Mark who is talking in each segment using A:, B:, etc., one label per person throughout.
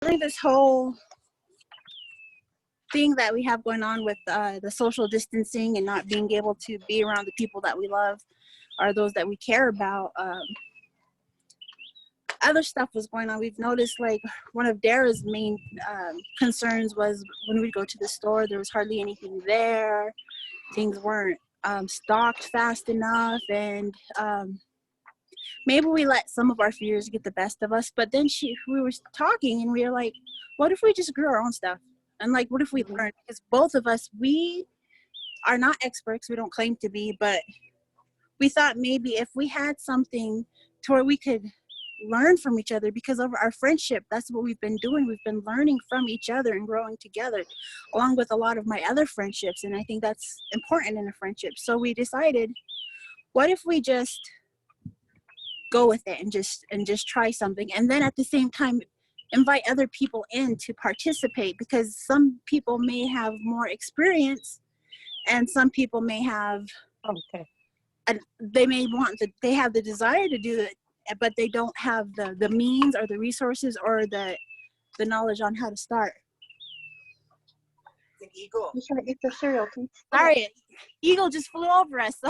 A: During this whole thing that we have going on with the social distancing and not being able to be around the people that we love or those that we care about, other stuff was going on. We've noticed like one of Darrah's main concerns was when we go to the store, there was hardly anything there. Things weren't stocked fast enough, and maybe we let some of our fears get the best of us. But then we were talking and we were like, what if we just grew our own stuff? And like, what if we learned? Because both of us, we are not experts. We don't claim to be, but we thought maybe if we had something to where we could learn from each other, because of our friendship, that's what we've been doing. We've been learning from each other and growing together, along with a lot of my other friendships. And I think that's important in a friendship. So we decided, what if we just go with it and just try something, and then at the same time invite other people in to participate, because some people may have more experience and some people may have and they have the desire to do it, but they don't have the means or the resources or the knowledge on how to start.
B: An eagle.
C: You should eat the cereal, please.
A: Sorry, eagle just flew over us.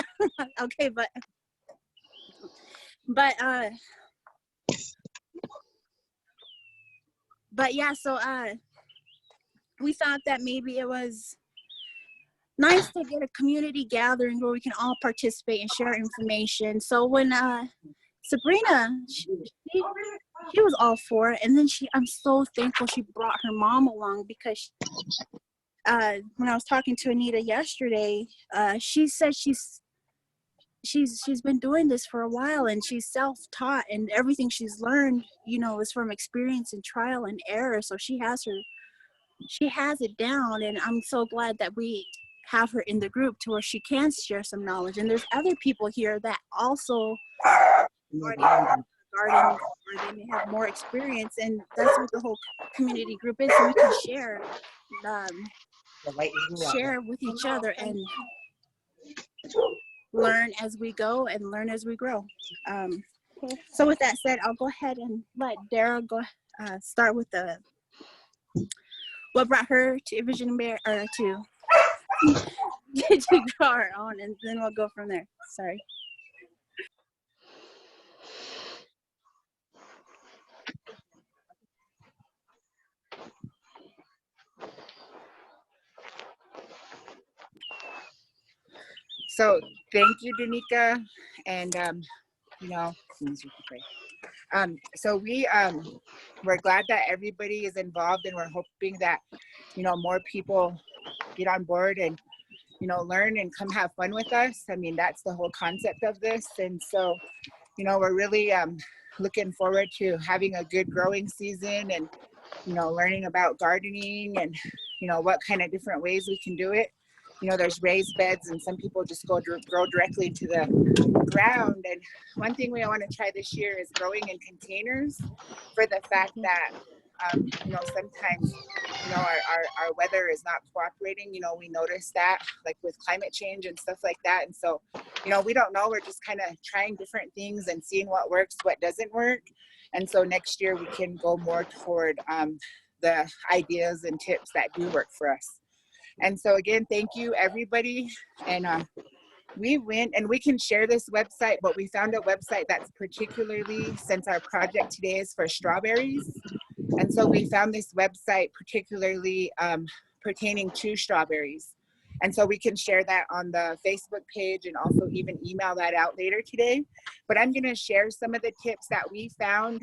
A: Okay, but yeah, so we thought that maybe it was nice to get a community gathering where we can all participate and share information. So when Sebrina, she was all for it, and then I'm so thankful she brought her mom along, because when I was talking to Anita yesterday, she said she's been doing this for a while, and she's self-taught, and everything she's learned, is from experience and trial and error. So she has it down, and I'm so glad that we have her in the group to where she can share some knowledge. And there's other people here that also already have garden, or they may have more experience, and that's what the whole community group is. So we can share with each other and learn as we go and learn as we grow. So with that said, I'll go ahead and let Darrah start with what brought her to Vision Bear, or to grow our own, and then we'll go from there. Sorry.
B: So thank you, Deneica, and so we're glad that everybody is involved, and we're hoping that more people get on board and learn and come have fun with us. I mean, that's the whole concept of this, and so we're really looking forward to having a good growing season, and learning about gardening, and what kind of different ways we can do it. There's raised beds, and some people just grow directly into the ground. And one thing we want to try this year is growing in containers, for the fact that sometimes our weather is not cooperating. We notice that, like with climate change and stuff like that. And so we don't know, we're just kind of trying different things and seeing what works, what doesn't work. And so next year we can go more toward the ideas and tips that do work for us. And so again, thank you everybody. And we went, and we can share this website, but we found a website that's particularly, since our project today is for strawberries, and so we found this website particularly pertaining to strawberries. And so we can share that on the Facebook page, and also even email that out later today. But I'm going to share some of the tips that we found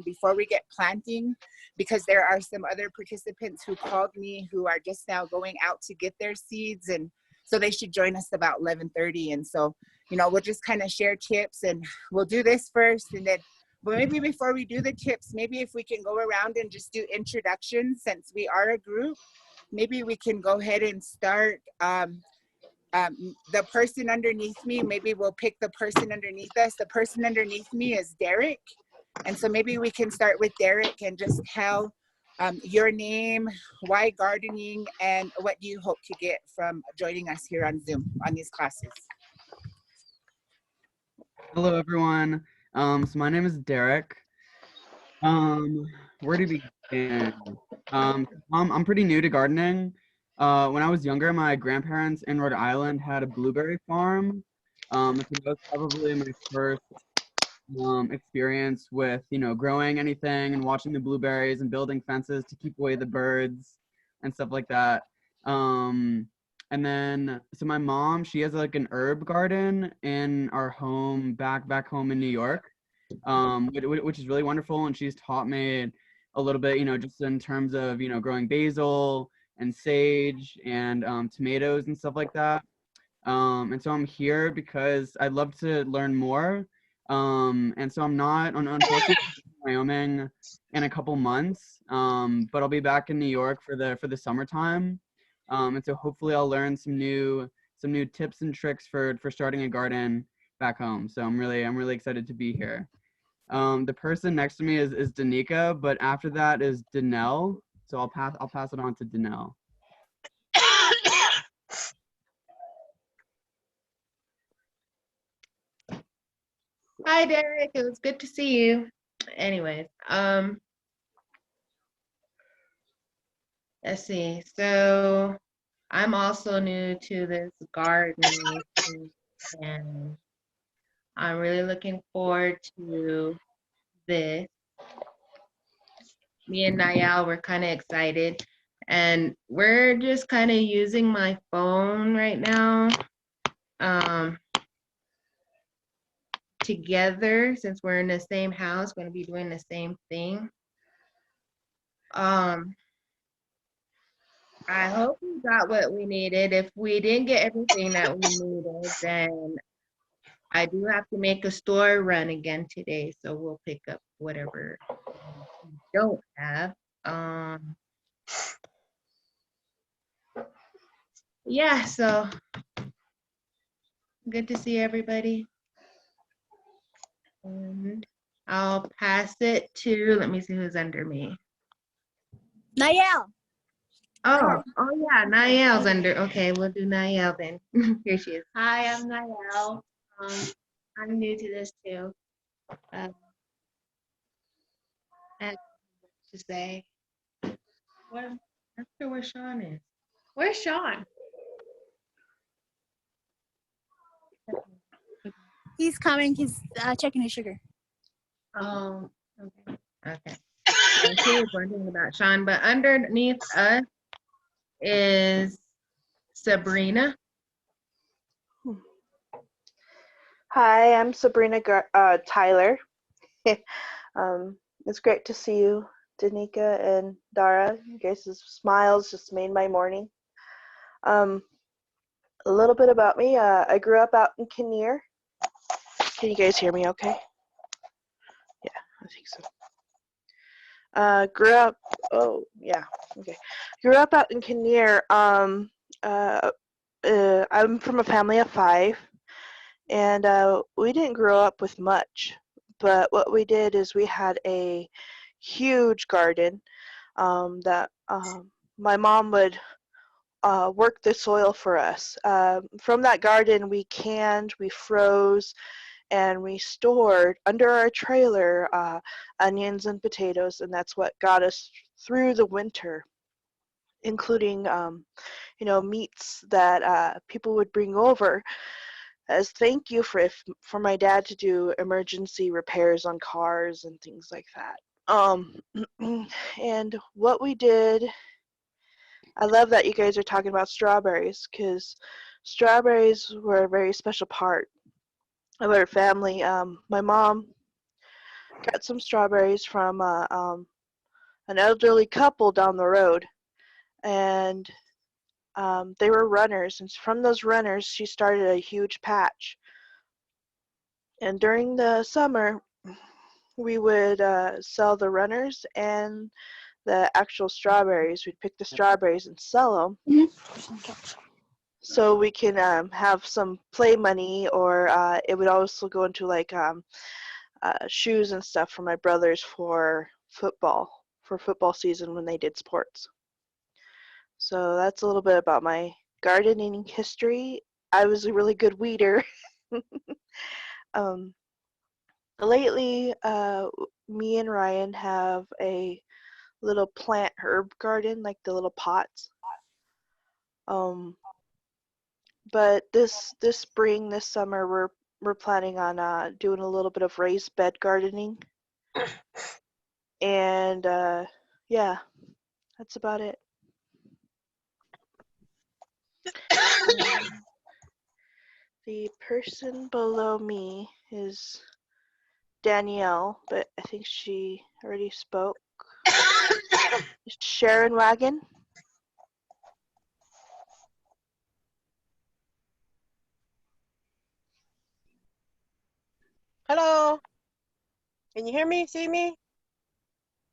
B: before we get planting, because there are some other participants who called me who are just now going out to get their seeds, and so they should join us about 11:30. And so we'll just kind of share tips, and we'll do this first, and then maybe before we do the tips, maybe if we can go around and just do introductions, since we are a group. Maybe we can go ahead and start. The person underneath me, maybe we'll pick the person underneath us. The person underneath me is Derek. And so maybe we can start with Derek and just tell your name, why gardening, and what do you hope to get from joining us here on Zoom on these classes.
D: Hello, everyone. So my name is Derek. Where to begin?
C: And I'm pretty new to gardening. When I was younger, my grandparents in Rhode Island had a blueberry farm. And so that was probably my first experience with, growing anything and watching the blueberries and building fences to keep away the birds and stuff like that. Um, and then, so my mom, she has like an herb garden in our home back home in New York, which is really wonderful. And she's taught me a little bit, just in terms of, growing basil and sage and tomatoes and stuff like that. And so I'm here because I'd love to learn more. And so I'm not, unfortunately, in Wyoming in a couple months, but I'll be back in New York for the summertime. And so hopefully I'll learn some new tips and tricks for starting a garden back home. So I'm really excited to be here. The person next to me is Deneica, but after that is Danelle. So I'll pass it on to Danelle.
D: Hi, Derek. It was good to see you. Anyways, let's see. So I'm also new to this gardening thing, and I'm really looking forward to this. Me and Nayal were kind of excited, and we're just kind of using my phone right now together, since we're in the same house, going to be doing the same thing. I hope we got what we needed. If we didn't get everything that we needed, then I do have to make a store run again today, so we'll pick up whatever we don't have. Yeah, so good to see everybody. And I'll pass it to, let me see who's under me.
A: Nayel.
D: Oh yeah, Nayel's under. Okay, we'll do Nayel then. Here she is.
E: Hi, I'm Nayel. I'm new to this too. I have to say.
D: What? Not sure where Sean is.
E: Where's Sean?
A: He's coming. He's checking his sugar.
E: Okay.
D: Okay. And she was wondering about Sean, but underneath us is Sebrina.
F: Hi, I'm Sebrina Tyler. It's great to see you, Deneica and Darrah. You guys' smiles just made my morning. A little bit about me. I grew up out in Kinnear. Can you guys hear me okay? Yeah, I think so. Grew up, oh, yeah, okay. Grew up out in Kinnear. I'm from a family of 5. And we didn't grow up with much, but what we did is we had a huge garden that my mom would work the soil for us. From that garden, we canned, we froze, and we stored under our trailer onions and potatoes, and that's what got us through the winter, including meats that people would bring over as thank you for my dad to do emergency repairs on cars and things like that. And what we did, I love that you guys are talking about strawberries, because strawberries were a very special part of our family. My mom got some strawberries from an elderly couple down the road, and they were runners, and from those runners she started a huge patch. And during the summer, we would sell the runners and the actual strawberries. We'd pick the strawberries and sell them, so we can have some play money, or it would also go into like shoes and stuff for my brothers for football season when they did sports. So that's a little bit about my gardening history. I was a really good weeder. Lately, me and Ryan have a little plant herb garden, like the little pots. But this spring, this summer, we're planning on doing a little bit of raised bed gardening. And yeah, that's about it. The person below me is Danielle, but I think she already spoke. Sharon Wagon.
G: Hello. Can you hear me? See me?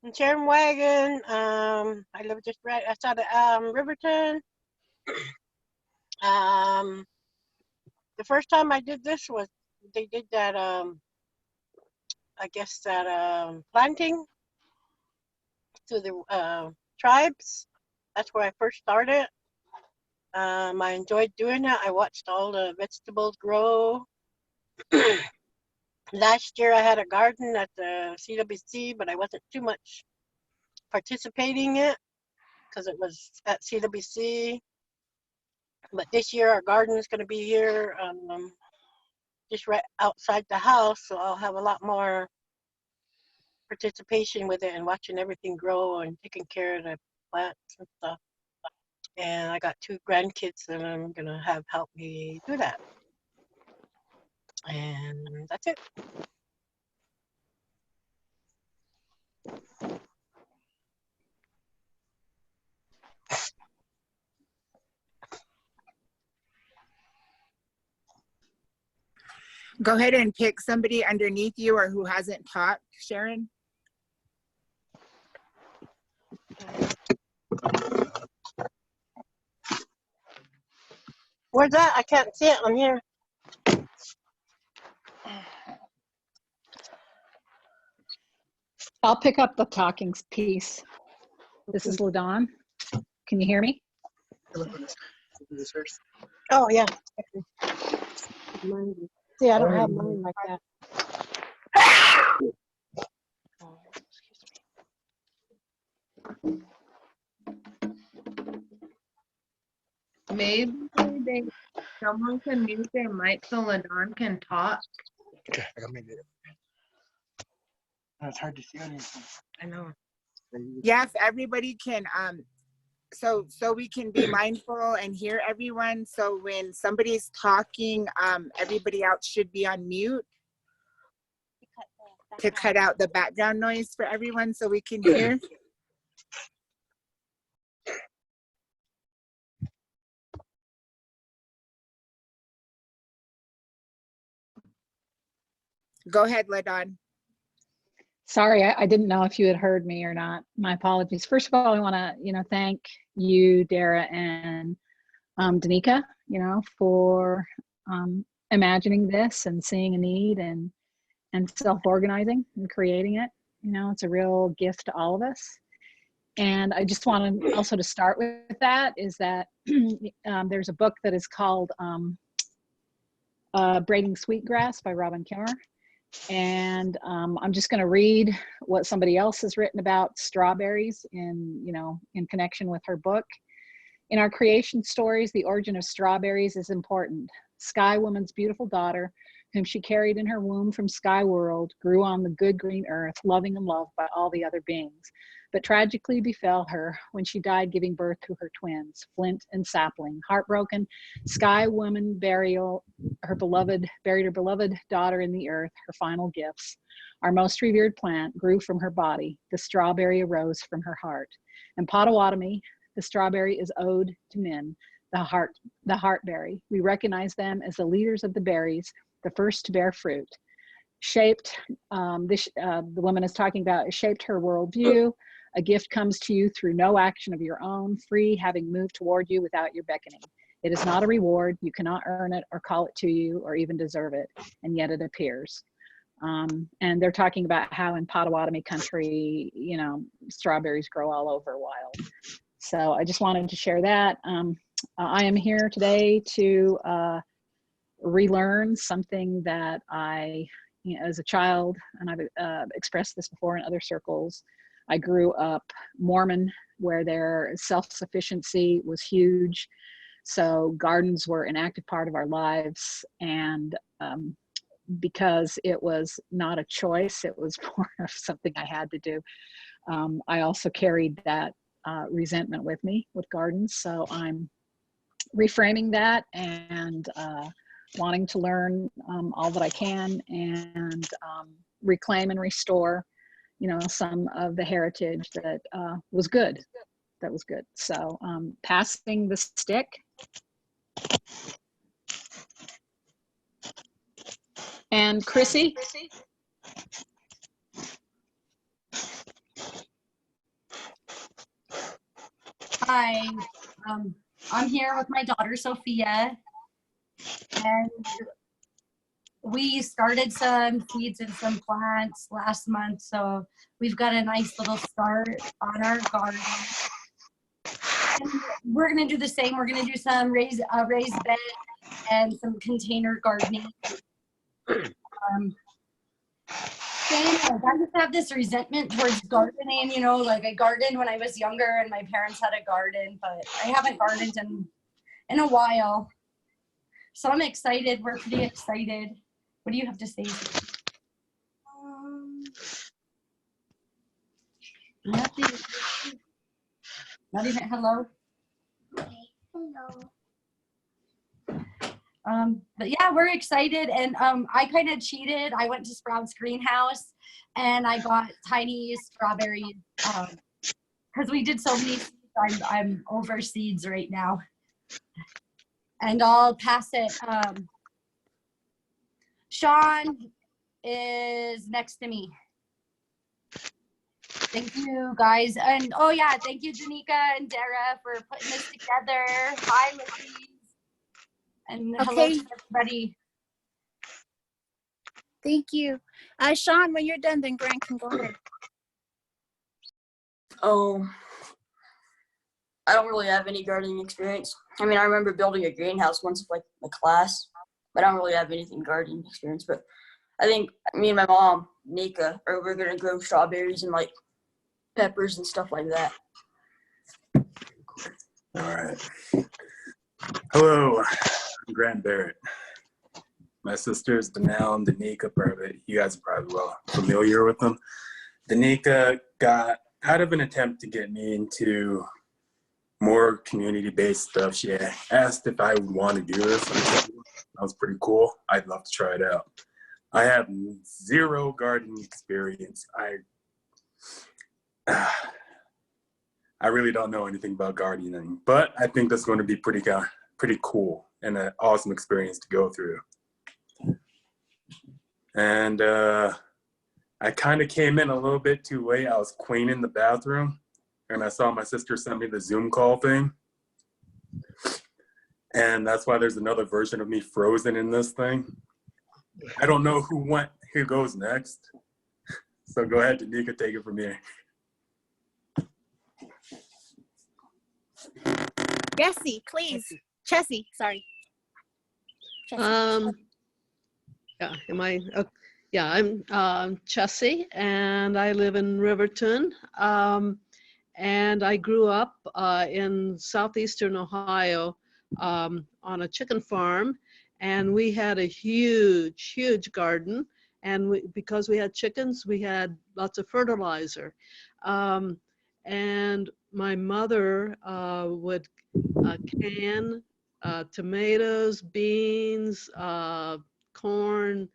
G: I'm Sharon Wagon. I live just right outside of Riverton. The first time I did this was they did that I guess that planting to the tribes. That's where I first started. I enjoyed doing that. I watched all the vegetables grow. Last year I had a garden at the CWC, but I wasn't too much participating in it because it was at CWC. But this year our garden is going to be here just right outside the house, so I'll have a lot more participation with it and watching everything grow and taking care of the plants and stuff. And I got 2 grandkids that I'm going to have help me do that. And that's it.
B: Go ahead and pick somebody underneath you or who hasn't talked, Sharon.
G: Where's that? I can't see it on here.
H: I'll pick up the talking piece. This is LaDawn. Can you hear me?
G: Oh, yeah. See, I don't have mine like that.
D: Maybe someone can mute their mic so LaDawn can talk.
I: Okay, I got it. It's hard to see anything.
G: I know.
B: Yeah, if everybody can, so we can be mindful and hear everyone. So when somebody's talking, everybody else should be on mute to cut out the background noise for everyone so we can hear. Go ahead, LaDawn.
H: Sorry, I didn't know if you had heard me or not. My apologies. First of all, I want to, thank you, Darrah, and Deneica, for imagining this and seeing a need and self-organizing and creating it. It's a real gift to all of us. And I just want to also to start with that is that there's a book that is called Braiding Sweetgrass by Robin Kimmer. And I'm just going to read what somebody else has written about strawberries in connection with her book. In our creation stories, the origin of strawberries is important. Sky Woman's beautiful daughter, whom she carried in her womb from Sky World, grew on the good green earth, loving and loved by all the other beings. But tragically befell her when she died giving birth to her twins, Flint and Sapling. Heartbroken, Sky Woman buried her beloved daughter in the earth, her final gifts. Our most revered plant grew from her body. The strawberry arose from her heart. In Potawatomi, the strawberry is owed to men, the heartberry. We recognize them as the leaders of the berries, the first to bear fruit. Shaped, the woman is talking about, shaped her worldview. A gift comes to you through no action of your own, free, having moved toward you without your beckoning. It is not a reward. You cannot earn it or call it to you or even deserve it, and yet it appears. And they're talking about how in Potawatomi country, strawberries grow all over wild. So I just wanted to share that. I am here today to relearn something that I, as a child, and I've expressed this before in other circles, I grew up Mormon, where their self-sufficiency was huge. So gardens were an active part of our lives. And because it was not a choice, it was more of something I had to do. I also carried that resentment with me with gardens. So I'm reframing that and wanting to learn all that I can and reclaim and restore, you know, some of the heritage that was good. That was good. So passing the stick. And Chrissy?
J: Hi, I'm here with my daughter Sophia, and we started some seeds and some plants last month, so we've got a nice little start on our garden. And we're gonna do the same. We're gonna do some raised bed and some container gardening. I just have this resentment towards gardening, you know, like I gardened when I was younger and my parents had a garden, but I haven't gardened in a while. So I'm excited. We're pretty excited. What do you have to say? Nothing. Not even hello.
E: Hello.
J: But yeah, we're excited, and I kind of cheated. I went to Sprout's greenhouse and I got tiny strawberries because we did so many seeds. I'm over seeds right now, and I'll pass it. Sean is next to me. Thank you guys, and oh yeah, thank you Deneica and Darrah for putting this together. Hi ladies. And hello to everybody.
A: Thank you. Sean, when you're done, then Grant can go ahead.
K: Oh, I don't really have any gardening experience. I mean, I remember building a greenhouse once with like my class, but I don't really have anything gardening experience. But I think me and my mom, Nika, we're gonna grow strawberries and like peppers and stuff like that.
L: All right. Hello, I'm Grant Barrett. My sisters, Deneica and Deneica Barrett. You guys are probably well familiar with them. Deneica got out of an attempt to get me into more community-based stuff. She asked if I would want to do this. That was pretty cool. I'd love to try it out. I have zero gardening experience. I really don't know anything about gardening, but I think that's going to be pretty cool and an awesome experience to go through. And I kind of came in a little bit too late. I was cleaning the bathroom and I saw my sister send me the Zoom call thing. And that's why there's another version of me frozen in this thing. I don't know who goes next. So go ahead, Deneica, take it from here.
A: Jessie, please. Chessie, sorry. Chessie.
M: Yeah, I'm Chessie, and I live in Riverton. And I grew up in southeastern Ohio on a chicken farm, and we had a huge garden. And because we had chickens, we had lots of fertilizer. And my mother would can tomatoes, beans, corn,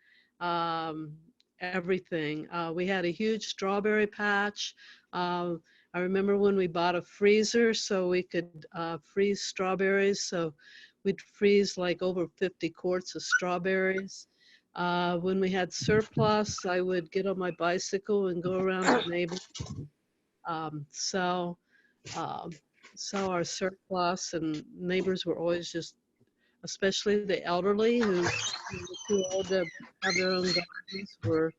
M: everything. We had a huge strawberry patch. I remember when we bought a freezer so we could freeze strawberries. So we'd freeze like over 50 quarts of strawberries. When we had surplus, I would get on my bicycle and go around to neighbors. Sell our surplus, and neighbors were always just, especially the elderly who were too old to have their own gardens, were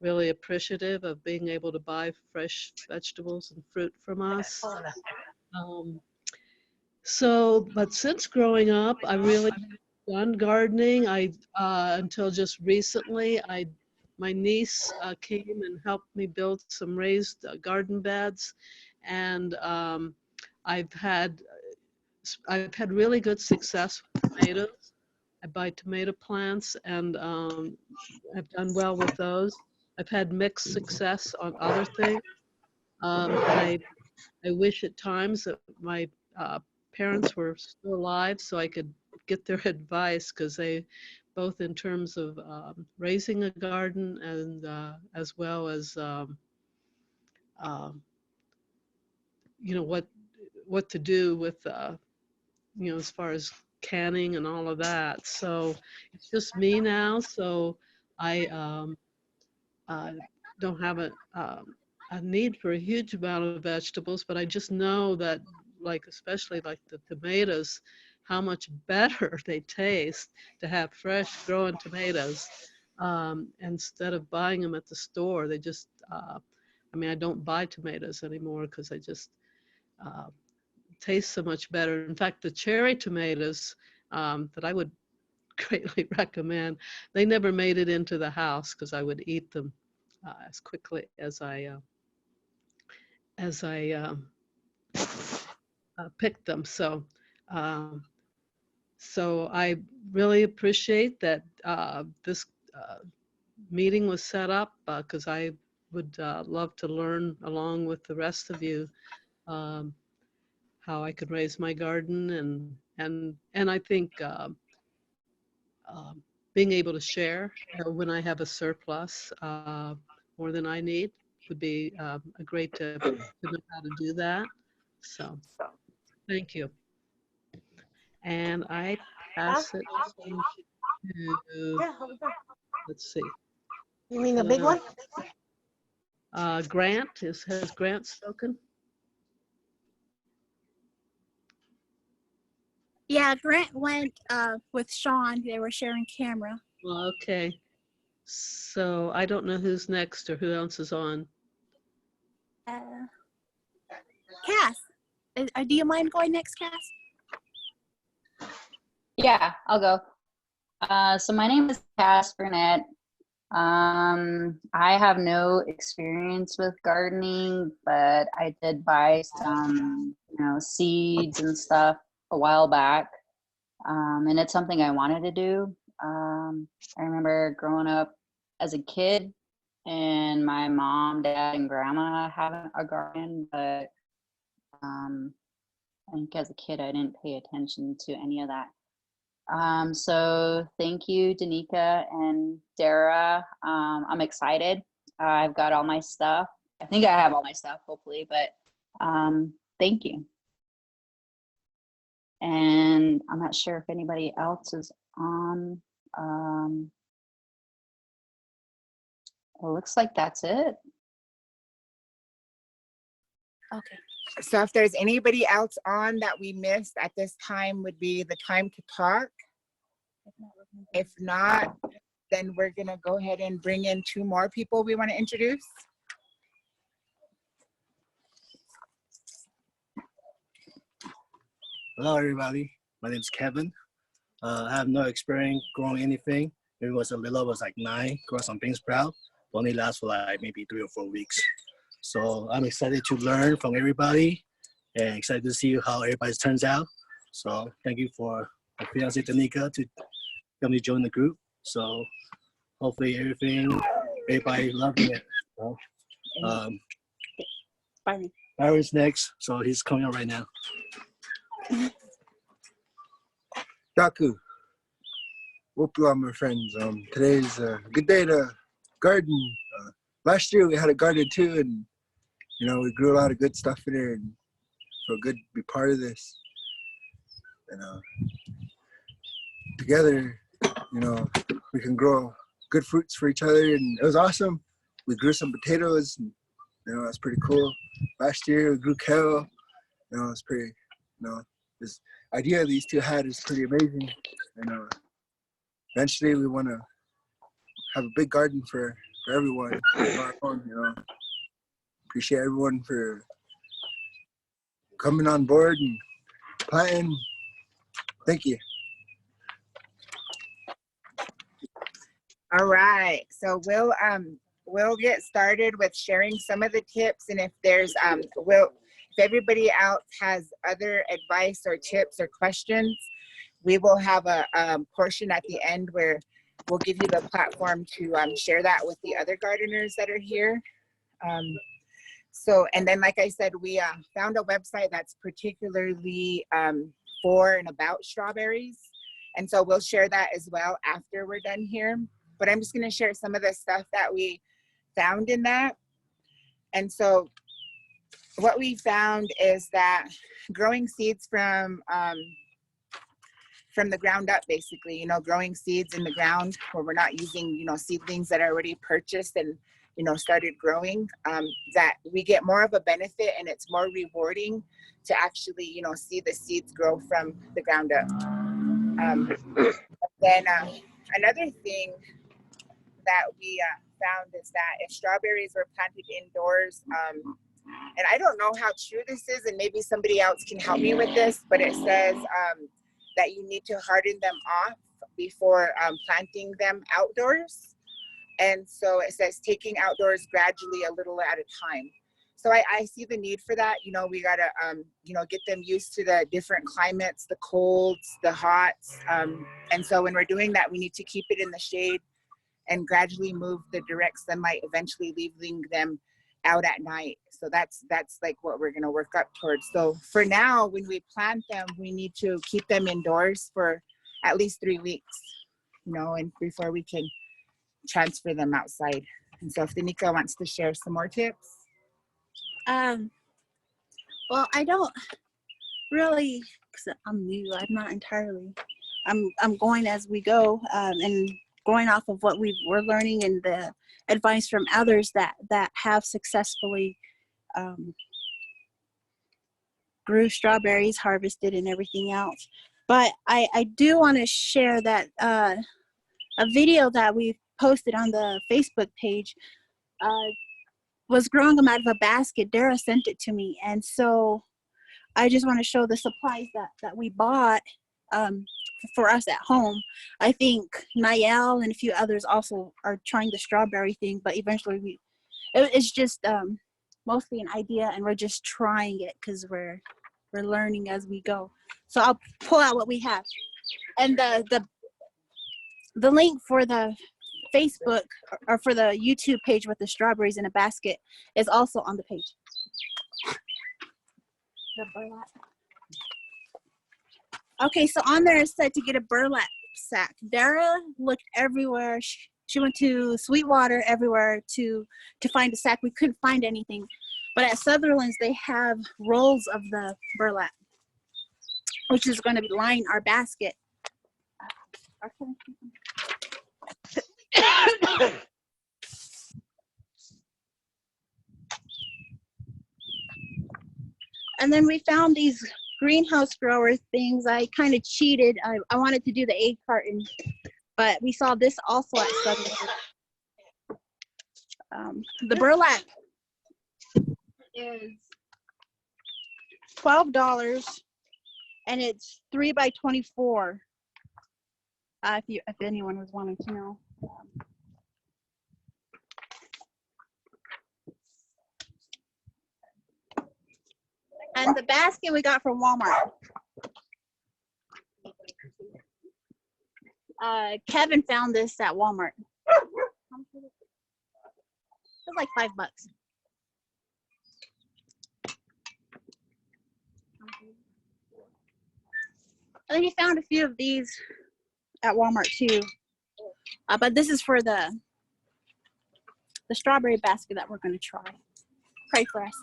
M: really appreciative of being able to buy fresh vegetables and fruit from us. But since growing up, I really done gardening. Until just recently, I my niece came and helped me build some raised garden beds, and I've had really good success with tomatoes. I buy tomato plants, and I've done well with those. I've had mixed success on other things. I wish at times that my parents were still alive so I could get their advice, because they, both in terms of raising a garden and as well as you know, what to do with you know, as far as canning and all of that. So it's just me now, so I don't have a need for a huge amount of vegetables, but I just know that, like, especially like the tomatoes, how much better they taste to have fresh growing tomatoes instead of buying them at the store. They just, I mean, I don't buy tomatoes anymore because I just taste so much better. In fact, the cherry tomatoes that I would greatly recommend, they never made it into the house because I would eat them as quickly as I picked them. So, so I really appreciate that this meeting was set up because I would love to learn along with the rest of you how I could raise my garden, and I think being able to share when I have a surplus more than I need would be a great tip to know how to do that. So thank you. And I pass it on to, let's see.
G: You mean the big one?
M: Grant, has Grant spoken?
A: Yeah, Grant went with Sean. They were sharing camera.
M: Okay. So I don't know who's next or who else is on.
A: Cass, do you mind going next, Cass?
N: Yeah, I'll go. So my name is Cass Burnett. I have no experience with gardening, but I did buy some, you know, seeds and stuff a while back. And it's something I wanted to do. I remember growing up as a kid and my mom, dad, and grandma having a garden, but I think as a kid I didn't pay attention to any of that. So thank you, Deneica and Darrah. I'm excited. I've got all my stuff. I think I have all my stuff, hopefully, but thank you. And I'm not sure if anybody else is on. It looks like that's it.
A: Okay.
B: So if there's anybody else on that we missed at this time, would be the time to talk. If not, then we're gonna go ahead and bring in 2 more people we want to introduce.
I: Hello, everybody. My name is Kevin. I have no experience growing anything. It was a little, was like 9, grow some bean sprout. Only lasts for like maybe 3 or 4 weeks. So I'm excited to learn from everybody and excited to see how everybody turns out. So thank you for my fiance Deneica to help me join the group. So hopefully everybody loving it. So, Byron's next, so he's coming out right now.
O: Daku, Wopua, my friends. Today's a good day to garden. Last year we had a garden too, and you know, we grew a lot of good stuff in there, and feel good to be part of this. And together, you know, we can grow good fruits for each other, and it was awesome. We grew some potatoes, and you know, that's pretty cool. Last year we grew kale. You know, it's pretty. You know, this idea these two had is pretty amazing. And eventually we want to have a big garden for everyone. Our own, you know. Appreciate everyone for coming on board and planting. Thank you.
B: All right, so we'll get started with sharing some of the tips, and if there's if everybody else has other advice or tips or questions, we will have a portion at the end where we'll give you the platform to share that with the other gardeners that are here. So, and then like I said, we found a website that's particularly for and about strawberries, and so we'll share that as well after we're done here. But I'm just going to share some of the stuff that we found in that. And so what we found is that growing seeds from the ground up, basically, you know, growing seeds in the ground where we're not using, you know, seedlings that are already purchased and, you know, started growing, that we get more of a benefit, and it's more rewarding to actually, you know, see the seeds grow from the ground up. Then another thing that we found is that if strawberries were planted indoors, and I don't know how true this is, and maybe somebody else can help me with this, but it says that you need to harden them off before planting them outdoors. And so it says taking outdoors gradually, a little at a time. So I see the need for that. You know, we gotta, you know, get them used to the different climates, the colds, the hots. And so when we're doing that, we need to keep it in the shade and gradually move the direct sunlight, eventually leaving them out at night. So that's like what we're gonna work up towards. So for now, when we plant them, we need to keep them indoors for at least 3 weeks, you know, and before we can transfer them outside. And so if Deneica wants to share some more tips.
A: Well, I don't really, because I'm new, I'm not entirely, I'm going as we go, and going off of what we're learning and the advice from others that have successfully grew strawberries, harvested, and everything else. But I do want to share that a video that we posted on the Facebook page was growing them out of a basket. Darrah sent it to me, and so I just want to show the supplies that we bought for us at home. I think Niall and a few others also are trying the strawberry thing, but eventually it's just mostly an idea, and we're just trying it because we're learning as we go. So I'll pull out what we have, and the link for the Facebook or for the YouTube page with the strawberries in a basket is also on the page. The burlap. Okay, so on there it said to get a burlap sack. Darrah looked everywhere. She went to Sweetwater, everywhere to find a sack. We couldn't find anything. But at Sutherland's, they have rolls of the burlap, which is going to be line our basket. And then we found these greenhouse grower things. I kind of cheated. I wanted to do the 8 carton, but we saw this also at Sutherland. The burlap is $12, and it's 3 by 24. If anyone was wanting to know. And the basket we got from Walmart. Kevin found this at Walmart. It was like $5. And then he found a few of these at Walmart too. But this is for the strawberry basket that we're going to try. Pray for us.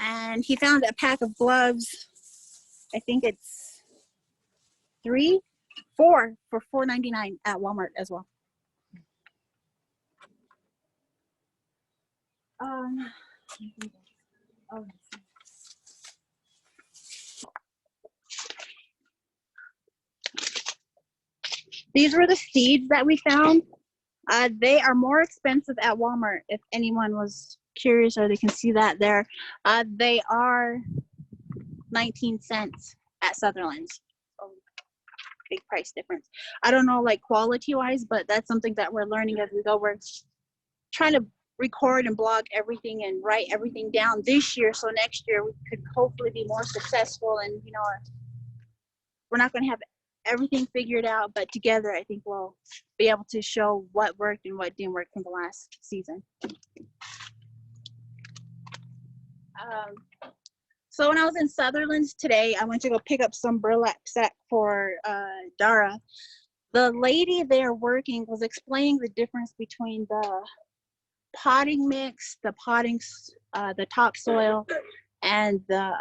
A: And he found a pack of gloves. I think it's 4 for $4.99 at Walmart as well. These were the seeds that we found. They are more expensive at Walmart if anyone was curious, or they can see that there. They are 19 cents at Sutherland's. So big price difference. I don't know like quality wise, but that's something that we're learning as we go. We're trying to record and blog everything and write everything down this year, so next year we could hopefully be more successful. And you know, we're not going to have everything figured out, but together I think we'll be able to show what worked and what didn't work from the last season. So when I was in Sutherland's today, I went to go pick up some burlap sack for Darrah. The lady there working was explaining the difference between the potting mix, the the topsoil, and the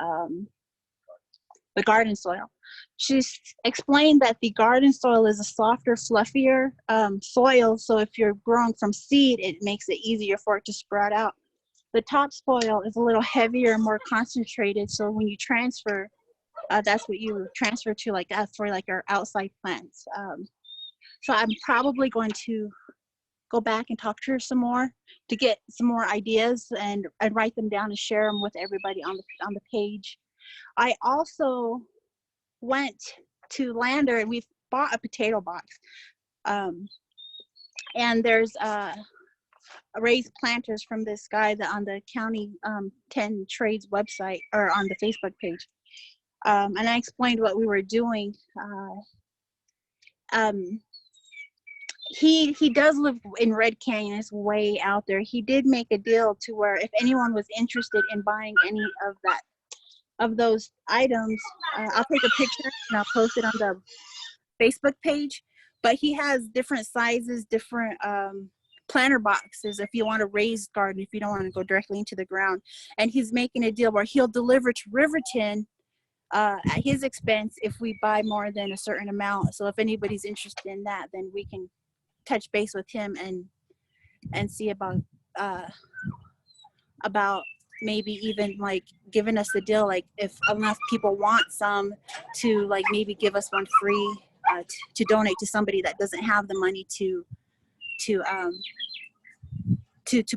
A: garden soil. She's explained that the garden soil is a softer, fluffier soil, so if you're growing from seed, it makes it easier for it to sprout out. The topsoil is a little heavier, more concentrated, so when you transfer, that's what you transfer to, like that for like our outside plants. So I'm probably going to go back and talk to her some more to get some more ideas and write them down and share them with everybody on the page. I also went to Lander and we bought a potato box. And there's raised planters from this guy that on the county 10 trades website or on the Facebook page. And I explained what we were doing. He does live in Red Canyon. It's way out there. He did make a deal to where if anyone was interested in buying any of those items, I'll take a picture and I'll post it on the Facebook page. But he has different sizes, different planter boxes if you want a raised garden, if you don't want to go directly into the ground. And he's making a deal where he'll deliver to Riverton at his expense if we buy more than a certain amount. So if anybody's interested in that, then we can touch base with him and see about maybe even like giving us the deal, like if enough people want some to like maybe give us one free to donate to somebody that doesn't have the money to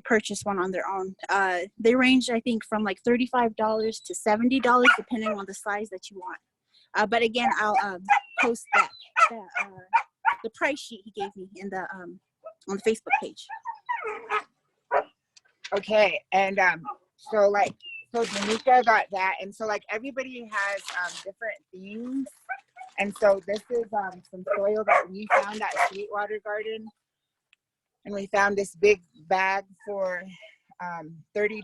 A: purchase one on their own. They range, I think, from like $35 to $70 depending on the size that you want. But again, I'll post that the price sheet he gave me in the on the Facebook page.
B: Okay, and so Deneica got that, and so like everybody has different themes, and so this is some soil that we found at Sweetwater Garden, and we found this big bag for $30.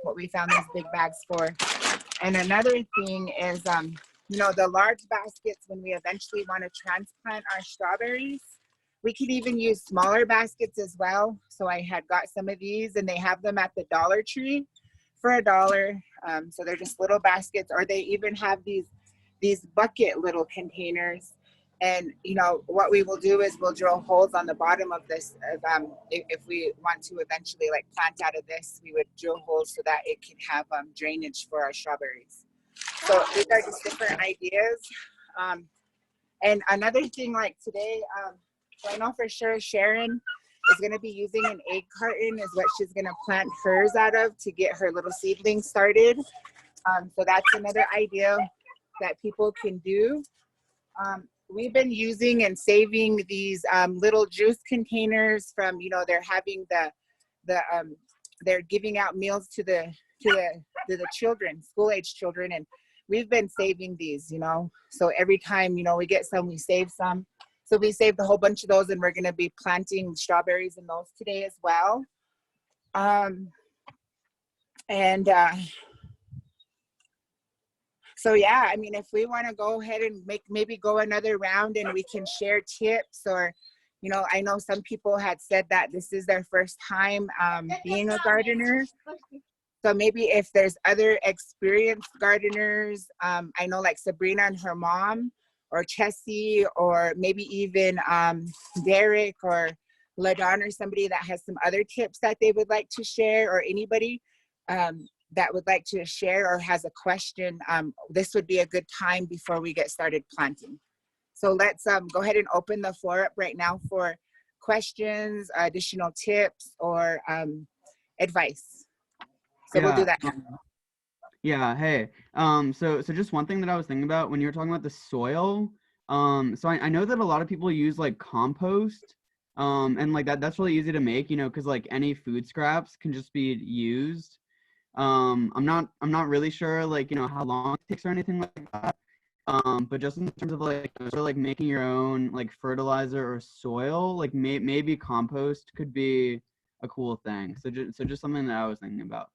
B: What we found these big bags for, and another thing is you know, the large baskets when we eventually want to transplant our strawberries. We can even use smaller baskets as well. So I had got some of these and they have them at the Dollar Tree for $1. So they're just little baskets, or they even have these bucket little containers. And you know, what we will do is we'll drill holes on the bottom of this. If we want to eventually like plant out of this, we would drill holes so that it can have drainage for our strawberries. So these are just different ideas. And another thing like today, so I know for sure Sharon is going to be using an egg carton is what she's going to plant hers out of to get her little seedlings started. So that's another idea that people can do. We've been using and saving these little juice containers from, you know, they're having they're giving out meals to the children, school-age children, and we've been saving these, you know. So every time, you know, we get some, we save some. So we saved a whole bunch of those, and we're going to be planting strawberries in those today as well. So yeah, I mean, if we want to go ahead and maybe go another round and we can share tips, or, you know, I know some people had said that this is their first time being a gardener. So maybe if there's other experienced gardeners, I know like Sebrina and her mom, or Chessie, or maybe even Derek or LaDon, or somebody that has some other tips that they would like to share, or anybody that would like to share or has a question, this would be a good time before we get started planting. So let's go ahead and open the floor up right now for questions, additional tips, or advice. So we'll do that now.
C: Yeah, hey. So just one thing that I was thinking about when you were talking about the soil. So I know that a lot of people use like compost. And like that's really easy to make, because like any food scraps can just be used. I'm not really sure like, how long it takes or anything like that. But just in terms of like sort of like making your own like fertilizer or soil, like maybe compost could be a cool thing. So just something that I was thinking about.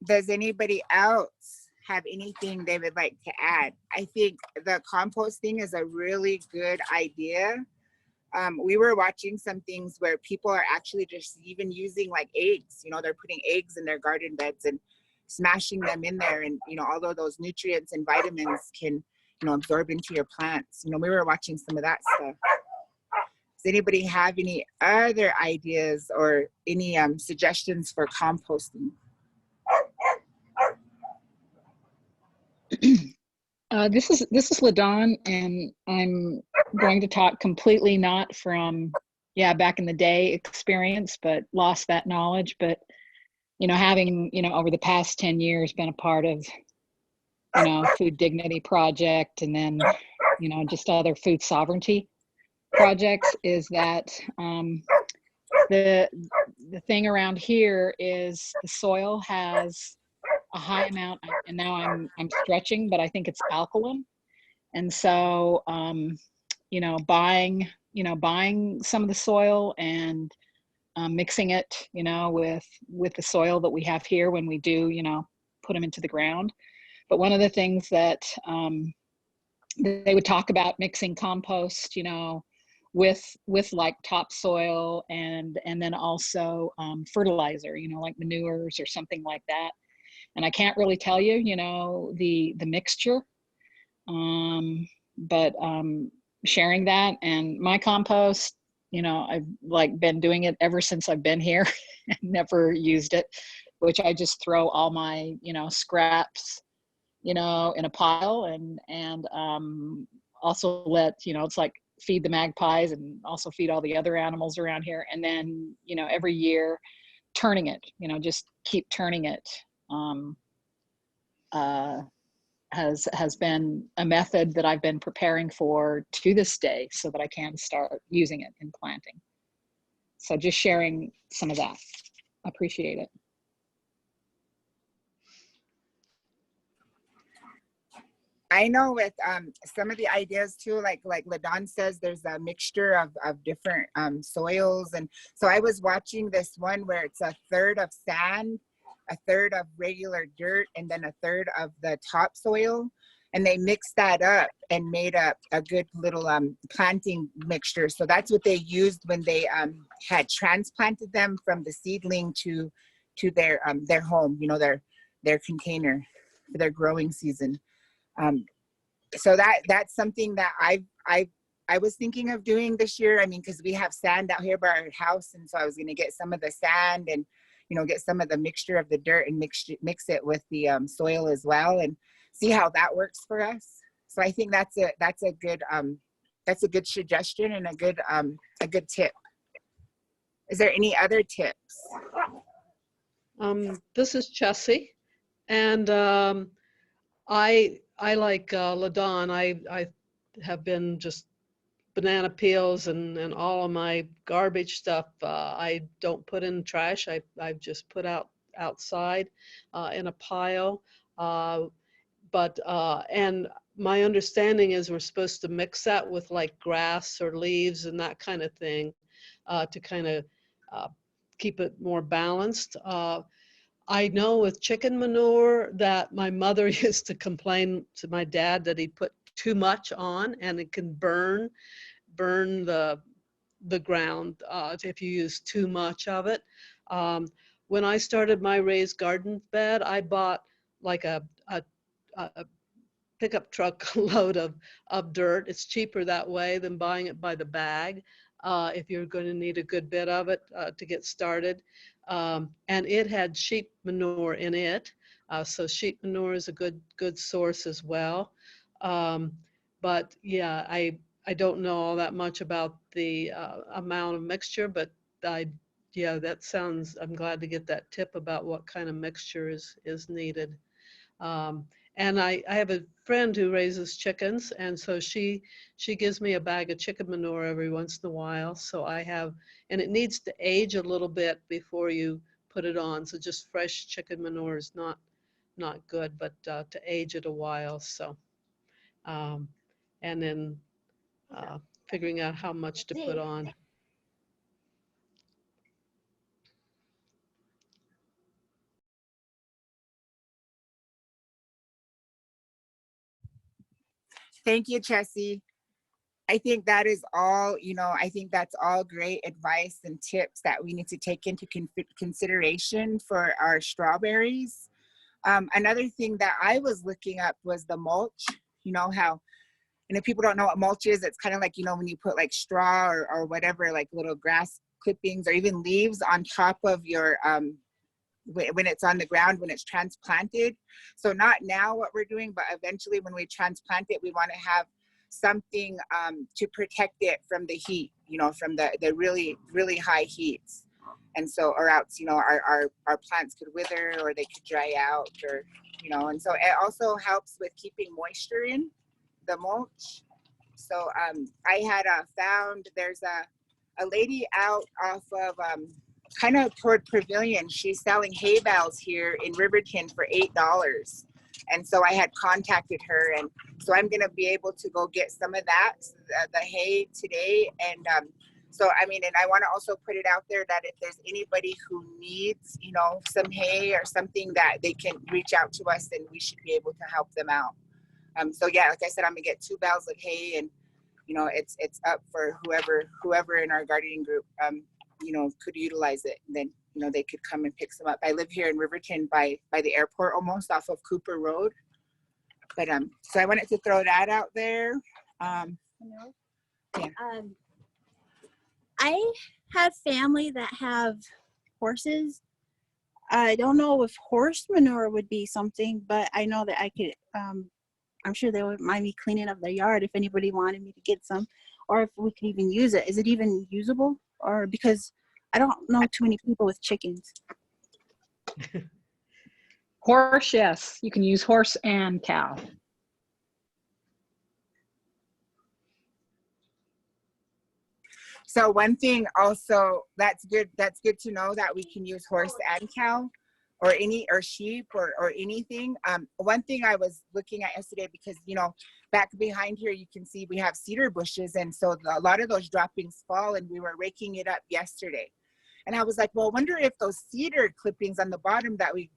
B: Does anybody else have anything they would like to add? I think the composting is a really good idea. We were watching some things where people are actually just even using like eggs, they're putting eggs in their garden beds and smashing them in there. And, although those nutrients and vitamins can, absorb into your plants, we were watching some of that stuff. Does anybody have any other ideas or any suggestions for composting?
H: This is LaDawn, and I'm going to talk completely not from, back in the day experience, but lost that knowledge. But, having, over the past 10 years been a part of, Food Dignity Project, and then, just other food sovereignty projects, is that the thing around here is the soil has a high amount, and now I'm stretching, but I think it's alkaline. And so buying some of the soil and mixing it with the soil that we have here when we do put them into the ground. But one of the things that they would talk about mixing compost with like topsoil and then also fertilizer, like manures or something like that. And I can't really tell you, the mixture, but sharing that. And my compost, I've like been doing it ever since I've been here and never used it, which I just throw all my, scraps, in a pile, and also let, it's like feed the magpies and also feed all the other animals around here. And then, every year turning it, just keep turning it. Has been a method that I've been preparing for to this day so that I can start using it in planting. So just sharing some of that. Appreciate it.
B: I know with some of the ideas too, like LaDawn says, there's a mixture of different soils. And so I was watching this one where it's a third of sand, a third of regular dirt, and then a third of the topsoil. And they mixed that up and made a good little planting mixture. So that's what they used when they had transplanted them from the seedling to their home, their container for their growing season. So that's something that I was thinking of doing this year. I mean, because we have sand out here by our house, and so I was going to get some of the sand and get some of the mixture of the dirt and mix it with the soil as well, and see how that works for us. So I think that's a good suggestion and a good tip. Is there any other tips?
M: This is Chessie, and I like LaDawn. I have been just banana peels and all of my garbage stuff. I don't put in trash. I've just put outside in a pile. And my understanding is we're supposed to mix that with like grass or leaves and that kind of thing to kind of keep it more balanced. I know with chicken manure that my mother used to complain to my dad that he put too much on and it can burn the ground if you use too much of it. When I started my raised garden bed, I bought like a pickup truck load of dirt. It's cheaper that way than buying it by the bag if you're going to need a good bit of it to get started. And it had sheep manure in it. So sheep manure is a good source as well. But yeah, I don't know all that much about the amount of mixture, but yeah, that sounds, I'm glad to get that tip about what kind of mixture is needed. And I have a friend who raises chickens, and so she gives me a bag of chicken manure every once in a while. So I have, and it needs to age a little bit before you put it on. So just fresh chicken manure is not good, but to age it a while. So, and then figuring out how much to put on.
B: Thank you, Chessie. I think that is all, I think that's all great advice and tips that we need to take into consideration for our strawberries. Another thing that I was looking up was the mulch. You know how, and if people don't know what mulch is, it's kind of like, when you put like straw or whatever, like little grass clippings or even leaves on top of your, when it's on the ground, when it's transplanted. So not now what we're doing, but eventually when we transplant it, we want to have something to protect it from the heat, from the really, really high heats. And so, or else, our plants could wither or they could dry out or, and so it also helps with keeping moisture in the mulch. So I had found there's a lady out off of kind of toward Pavilion. She's selling hay bales here in Riverton for $8. And so I had contacted her, and so I'm gonna be able to go get some of that, the hay today. And so, I mean, and I wanna also put it out there that if there's anybody who needs, some hay or something, that they can reach out to us and we should be able to help them out. So yeah, like I said, I'm gonna get 2 bales of hay, and it's up for whoever in our gardening group could utilize it. And then they could come and pick some up. I live here in Riverton by the airport, almost off of Cooper Road. But so I wanted to throw that out there. Yeah.
A: I have family that have horses. I don't know if horse manure would be something, but I know that I could, I'm sure they would mind me cleaning up their yard if anybody wanted me to get some, or if we could even use it. Is it even usable? Or because I don't know too many people with chickens.
H: Horse, yes. You can use horse and cow.
B: So one thing also that's good to know, that we can use horse and cow or sheep or anything. One thing I was looking at yesterday, because back behind here you can see we have cedar bushes, and so a lot of those droppings fall, and we were raking it up yesterday. And I was like, well, I wonder if those cedar clippings on the bottom that we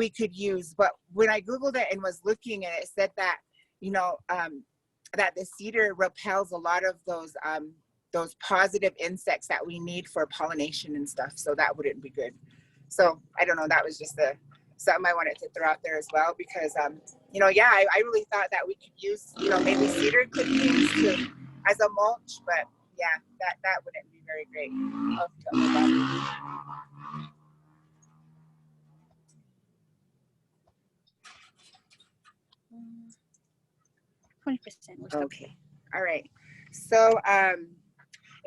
B: could use. But when I Googled it and was looking, and it said that that the cedar repels a lot of those positive insects that we need for pollination and stuff. So that wouldn't be good. So I don't know, that was just something I wanted to throw out there as well, because yeah, I really thought that we could use maybe cedar clippings as a mulch, but yeah, that wouldn't be very great. I'll tell you about it. 20%. Okay. All right. So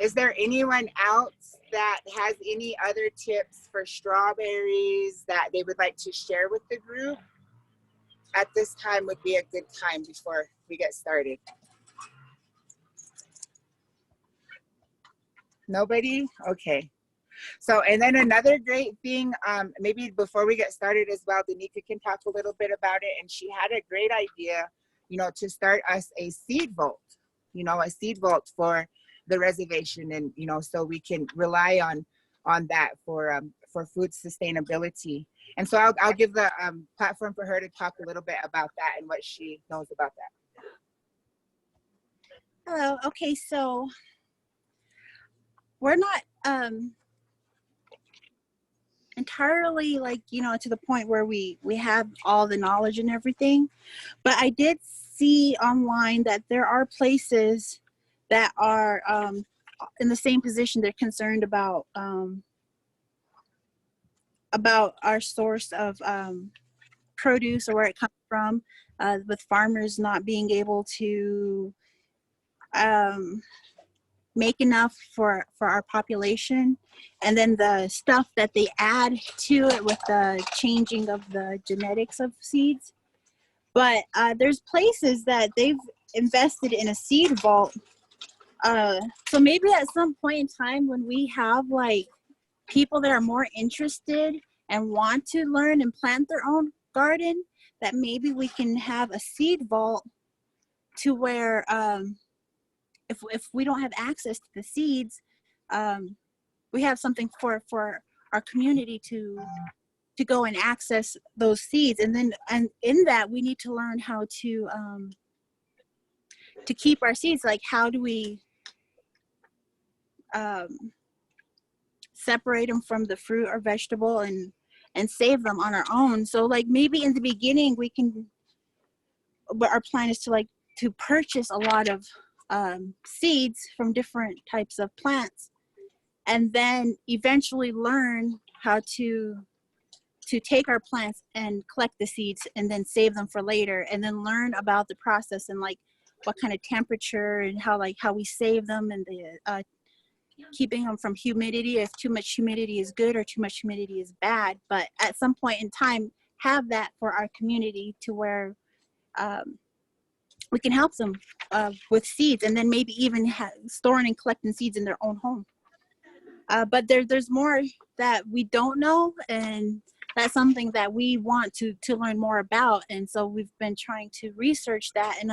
B: is there anyone else that has any other tips for strawberries that they would like to share with the group? At this time would be a good time before we get started. Nobody? Okay. So, and then another great thing, maybe before we get started as well, Deneica can talk a little bit about it. And she had a great idea, to start us a seed vault, a seed vault for the reservation. And, so we can rely on that for food sustainability. And so I'll give the platform for her to talk a little bit about that and what she knows about that.
A: Hello. Okay, so we're not entirely to the point where we have all the knowledge and everything, but I did see online that there are places that are in the same position. They're concerned about our source of produce or where it comes from, with farmers not being able to make enough for our population, and then the stuff that they add to it with the changing of the genetics of seeds. But there's places that they've invested in a seed vault. So maybe at some point in time when we have like people that are more interested and want to learn and plant their own garden, that maybe we can have a seed vault to where if we don't have access to the seeds, we have something for our community to go and access those seeds. And then and in that we need to learn how to keep our seeds. Like how do we separate them from the fruit or vegetable and save them on our own. So like maybe in the beginning we can, but our plan is to like to purchase a lot of seeds from different types of plants, and then eventually learn how to take our plants and collect the seeds and then save them for later, and then learn about the process and like what kind of temperature and how we save them, and the keeping them from humidity, if too much humidity is good or too much humidity is bad. But at some point in time have that for our community to where we can help them with seeds, and then maybe even storing and collecting seeds in their own home. But there's more that we don't know, and that's something that we want to learn more about. And so we've been trying to research that, and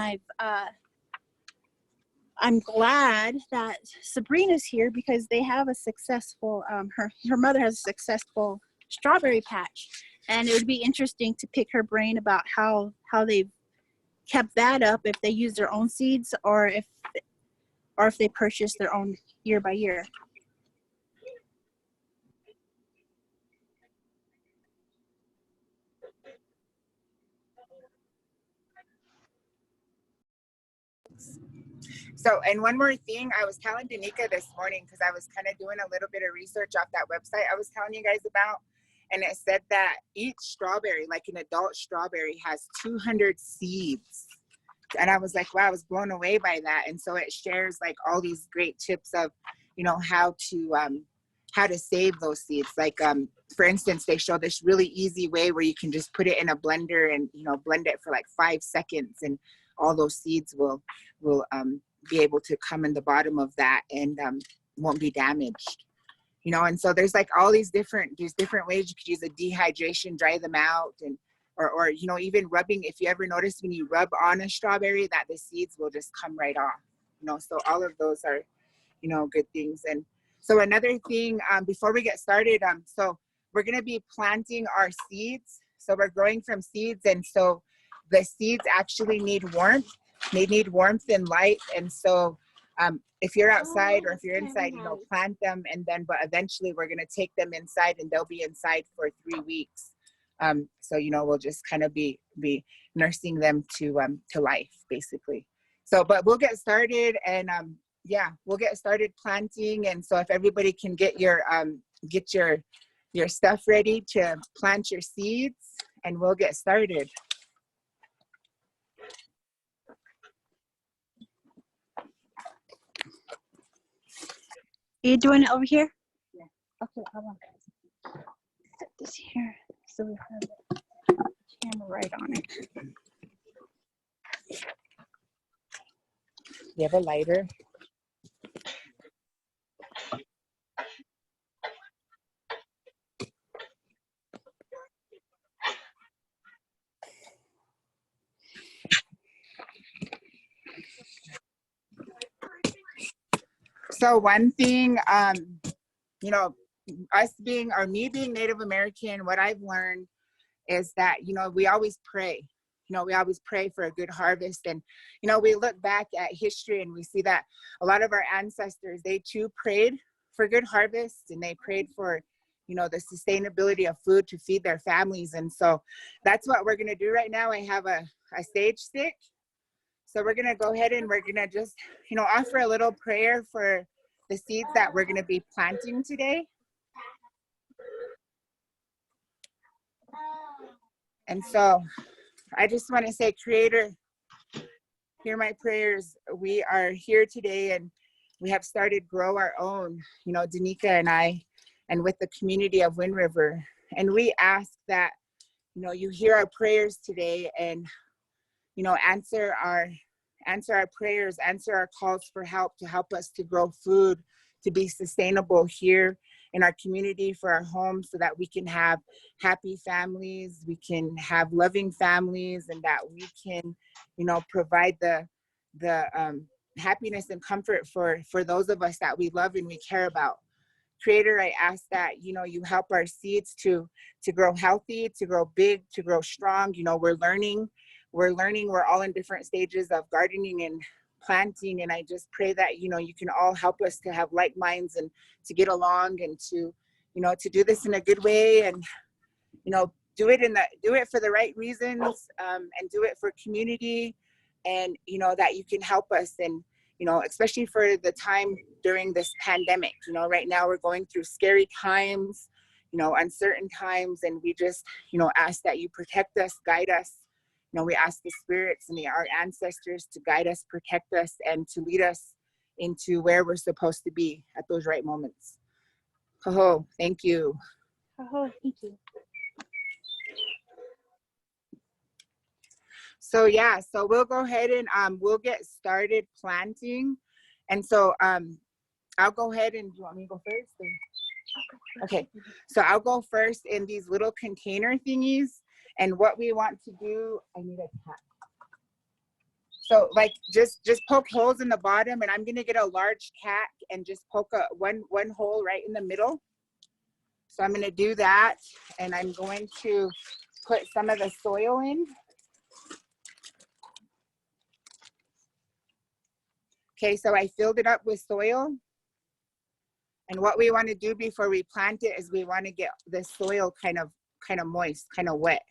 A: I'm glad that Sebrina's here because they have a successful, her mother has a successful strawberry patch, and it would be interesting to pick her brain about how they've kept that up, if they use their own seeds or if they purchase their own year by year.
B: So, and one more thing, I was telling Deneica this morning, because I was kind of doing a little bit of research off that website I was telling you guys about, and it said that each strawberry, like an adult strawberry, has 200 seeds. And I was like, wow, I was blown away by that. And so it shares like all these great tips of, you know, how to save those seeds. Like, for instance, they show this really easy way where you can just put it in a blender and, you know, blend it for like 5 seconds, and all those seeds will be able to come in the bottom of that and won't be damaged, you know. And so there's like all these different ways you could use a dehydration, dry them out, and or you know, even rubbing. If you ever notice when you rub on a strawberry that the seeds will just come right off, you know. So all of those are, you know, good things. And so another thing before we get started, so we're going to be planting our seeds. So we're growing from seeds, and so the seeds actually need warmth. They need warmth and light. And so if you're outside or if you're inside, you know, plant them, and then but eventually we're going to take them inside, and they'll be inside for 3 weeks. So, you know, we'll just kind of be nursing them to life, basically. So, but we'll get started, and yeah, we'll get started planting. And so if everybody can get your stuff ready to plant your seeds, and we'll get started.
A: Are you doing it over here? Yeah. Okay, hold on. Set this here so we have the camera right on it.
B: You have a lighter? So one thing, you know, me being Native American, what I've learned is that, you know, we always pray. You know, we always pray for a good harvest. And, you know, we look back at history and we see that a lot of our ancestors, they too prayed for good harvest, and they prayed for, you know, the sustainability of food to feed their families. And so that's what we're going to do right now. I have a sage stick. So we're going to go ahead and we're going to just, you know, offer a little prayer for the seeds that we're going to be planting today. And so I just want to say, Creator, hear my prayers. We are here today and we have started Grow Our Own, you know, Deneica and I, and with the community of Wind River. And we ask that, you know, you hear our prayers today and, you know, answer our prayers, answer our calls for help to help us to grow food, to be sustainable here in our community for our homes so that we can have happy families, we can have loving families, and that we can, you know, provide the happiness and comfort for those of us that we love and we care about. Creator, I ask that, you know, you help our seeds to grow healthy, to grow big, to grow strong. You know, we're learning, we're all in different stages of gardening and planting. And I just pray that, you know, you can all help us to have like minds and to get along and to, you know, to do this in a good way and, you know, do it for the right reasons, and do it for community, and, you know, that you can help us. And, you know, especially for the time during this pandemic, you know, right now we're going through scary times, you know, uncertain times, and we just, you know, ask that you protect us, guide us. You know, we ask the spirits and our ancestors to guide us, protect us, and to lead us into where we're supposed to be at those right moments. Ho, thank you.
A: Oh, thank you.
B: So yeah, so we'll go ahead and we'll get started planting. And so I'll go ahead and, do you want me to go first? Or? Okay, so I'll go first in these little container thingies. And what we want to do, I need a cap. So like just poke holes in the bottom, and I'm gonna get a large cat and just poke one hole right in the middle. So I'm gonna do that, and I'm going to put some of the soil in. Okay, so I filled it up with soil. And what we want to do before we plant it is we want to get the soil kind of moist, kind of wet.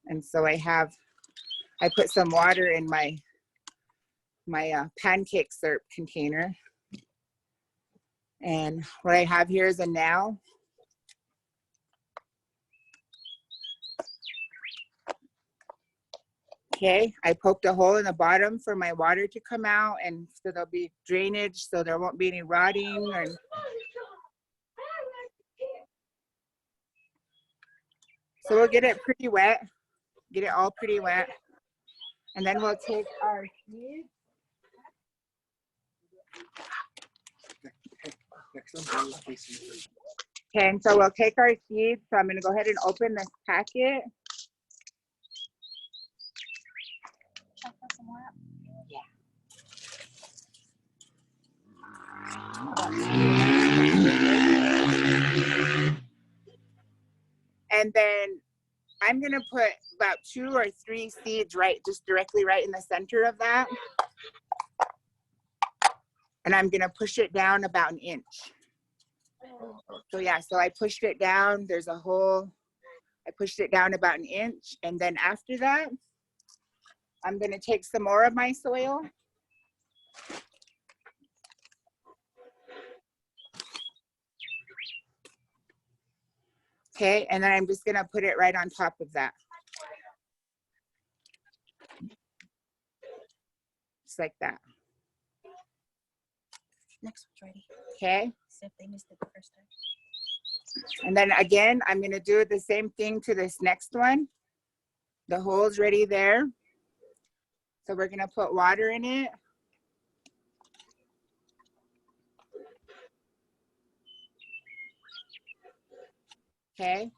B: And so I put some water in my pancake syrup container. And what I have here is a nail. Okay, I poked a hole in the bottom for my water to come out, and so there'll be drainage, so there won't be any rotting. So we'll get it pretty wet, get it all pretty wet. And then we'll take our seeds. Okay, and so we'll take our seeds. So I'm gonna go ahead and open this packet. And then I'm gonna put about 2 or 3 seeds just directly right in the center of that. And I'm gonna push it down about 1 inch. So yeah, so I pushed it down, there's a hole. I pushed it down about 1 inch. And then after that, I'm gonna take some more of my soil. Okay, and then I'm just gonna put it right on top of that. Just like that.
A: Next one's ready.
B: Okay.
A: See if they missed it the first time.
B: And then again, I'm gonna do the same thing to this next one. The hole's ready there. So we're gonna put water in it. Okay.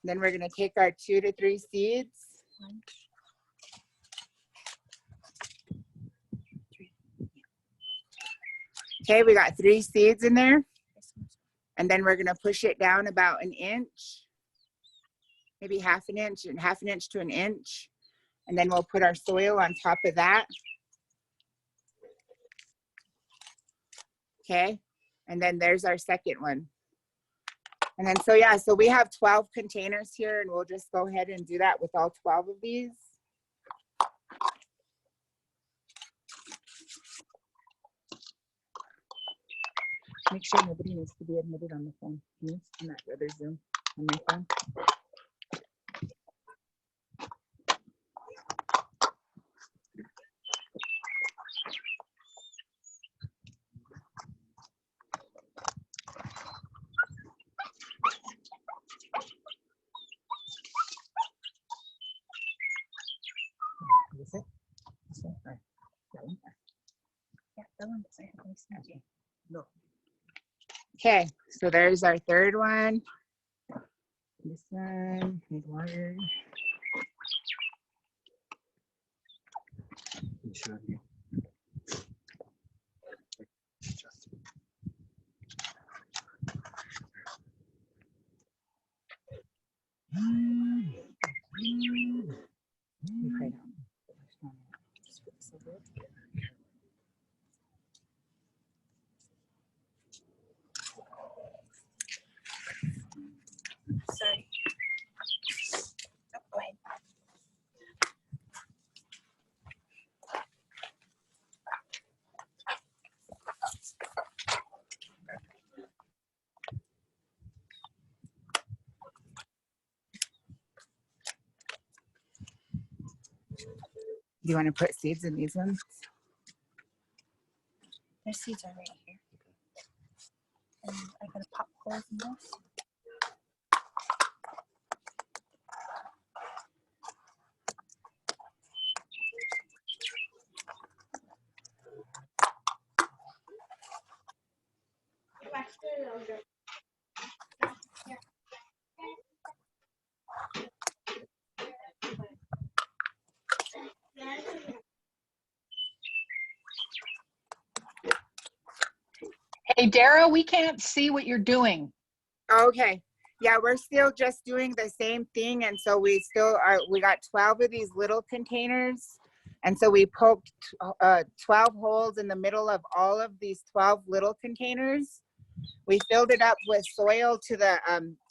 B: Then we're gonna take our 2 to 3 seeds. Okay, we got 3 seeds in there. And then we're gonna push it down about 1 inch, maybe half an inch to 1 inch. And then we'll put our soil on top of that. Okay, and then there's our second one. And then so yeah, so we have 12 containers here, and we'll just go ahead and do that with all 12 of these. Make sure nobody needs to be admitted on the phone. Me and that other Zoom on my phone. Is it? This one? Or that one?
A: Yeah, that one doesn't have any seeds.
B: Okay. No. Okay, so there's our third one. This one needs water.
A: Sorry. Oh, go ahead.
B: Do you want to put seeds in these ones?
A: Their seeds are right here. And I gotta pop holes in this.
H: Hey, Darrah, we can't see what you're doing.
B: Okay. Yeah, we're still just doing the same thing. And so we got 12 of these little containers. And so we poked 12 holes in the middle of all of these 12 little containers. We filled it up with soil to the,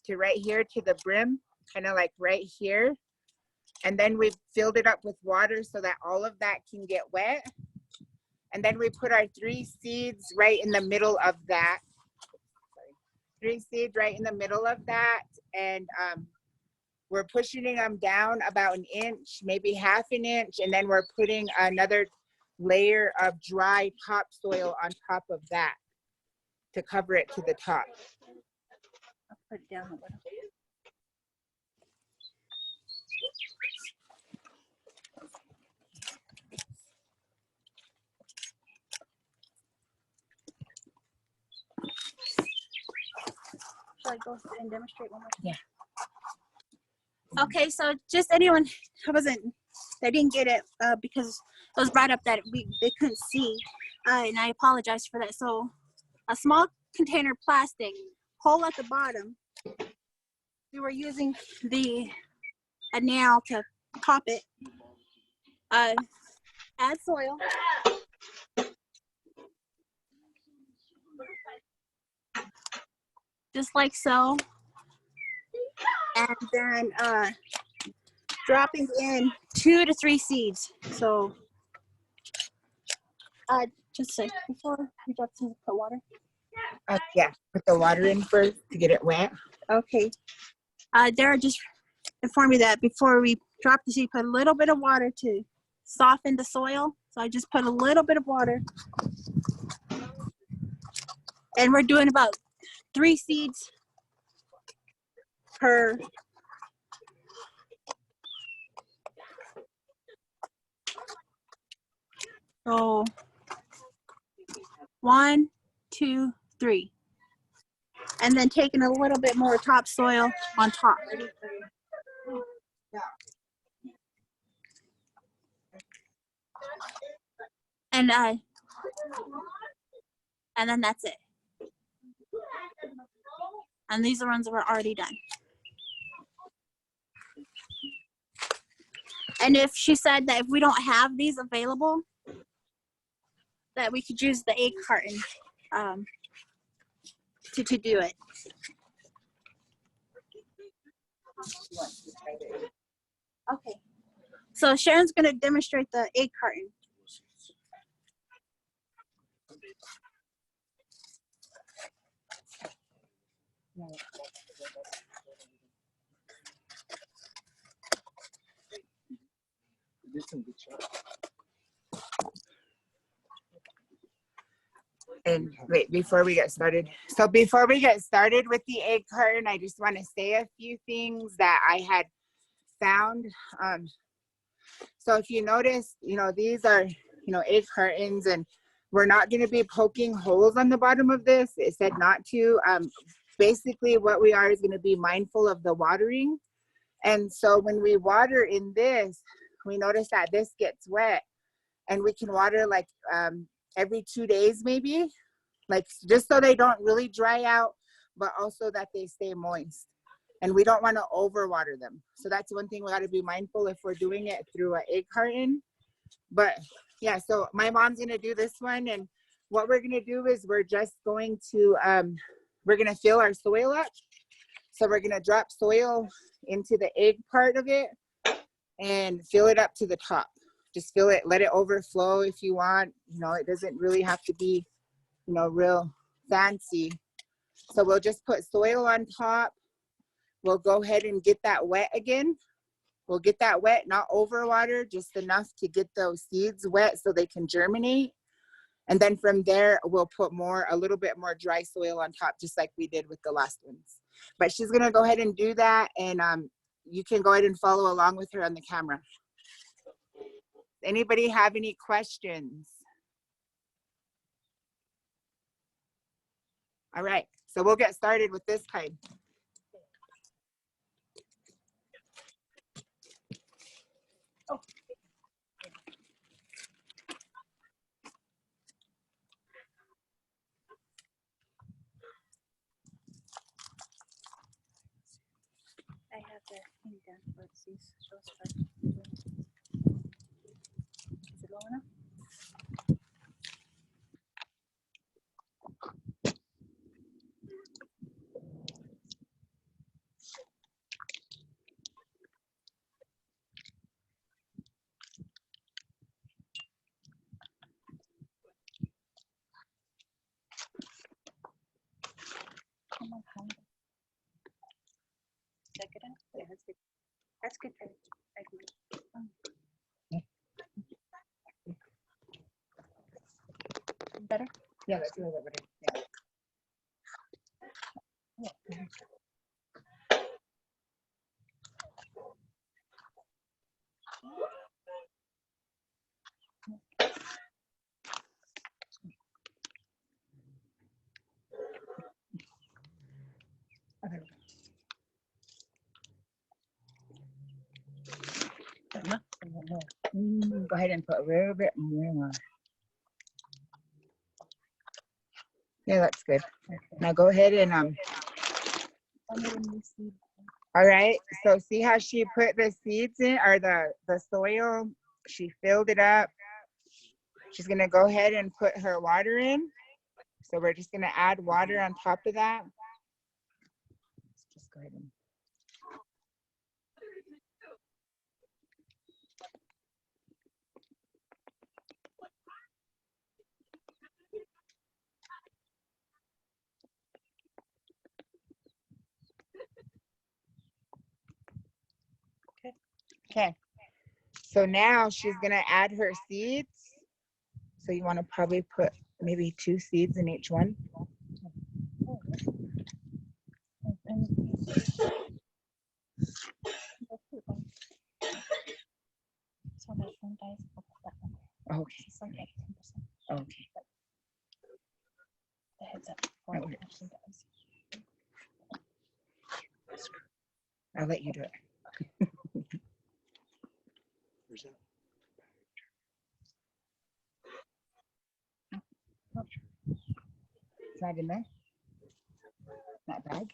B: to right here to the brim, kind of like right here. And then we filled it up with water so that all of that can get wet. And then we put our 3 seeds right in the middle of that. 3 seeds right in the middle of that. And we're pushing them down about 1 inch, maybe ½ an inch. And then we're putting another layer of dry topsoil on top of that to cover it to the top.
A: I'll put it down a little. Should I go and demonstrate one more time?
B: Yeah.
A: Okay, so just anyone that didn't get it because it was brought up that they couldn't see, and I apologize for that. So a small container plastic hole at the bottom. We were using a nail to pop it. Add soil. Just like so. And then dropping in 2 to 3 seeds. So just say before you drop seeds, put water.
B: Yeah, put the water in first to get it wet.
A: Okay. Darrah just informed me that before we drop the seed, put a little bit of water to soften the soil. So I just put a little bit of water. And we're doing about 3 seeds per. So 1, 2, 3. And then taking a little bit more topsoil on top. And then that's it. And these are ones that were already done. And if she said that if we don't have these available, that we could use the egg carton to do it. Okay. So Sharon's going to demonstrate the egg carton.
B: And wait, before we get started. So before we get started with the egg carton, I just want to say a few things that I had found. So if you notice, these are, egg cartons, and we're not going to be poking holes on the bottom of this. It said not to. Basically what we are is going to be mindful of the watering. And so when we water in this, we notice that this gets wet, and we can water like every 2 days maybe, like just so they don't really dry out, but also that they stay moist. And we don't want to overwater them. So that's one thing we got to be mindful if we're doing it through an egg carton. But yeah, so my mom's going to do this one. And what we're going to do is we're just going to, we're going to fill our soil up. So we're going to drop soil into the egg part of it and fill it up to the top. Just fill it, let it overflow if you want. It doesn't really have to be, real fancy. So we'll just put soil on top. We'll go ahead and get that wet again. We'll get that wet, not overwater, just enough to get those seeds wet so they can germinate. And then from there, we'll put a little bit more dry soil on top, just like we did with the last ones. But she's gonna go ahead and do that, and you can go ahead and follow along with her on the camera. Anybody have any questions? All right, so we'll get started with this kind. Oh.
A: I have the thing done. Let's see. Show start. Is it low enough? Come on, honey. Check it out. Yeah, that's good. That's good. Better?
B: Yeah, that's a little bit better. Yeah. Go ahead and put a little bit more. Yeah, that's good. Now go ahead and all right, so see how she put the seeds in, or the soil, she filled it up. She's gonna go ahead and put her water in. So we're just gonna add water on top of that. Let's just go ahead and okay. So now she's gonna add her seeds. So you want to probably put maybe 2 seeds in each one. Okay. Okay.
A: The heads up.
B: Okay. I'll let you do it. It's not in there? That bag?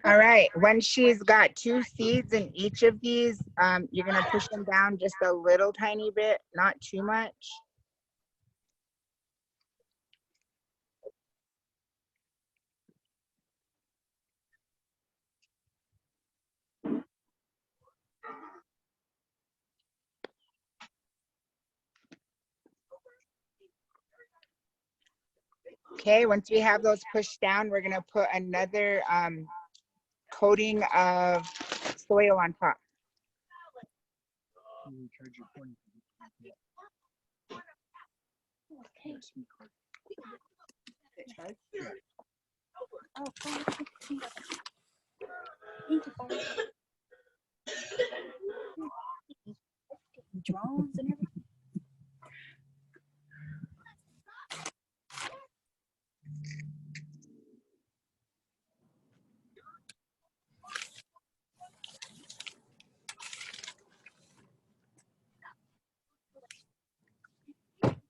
B: All right, when she's got 2 seeds in each of these, you're gonna push them down just a little tiny bit, not too much. Okay, once we have those pushed down, we're gonna put another coating of soil on top.
A: Drones and everything.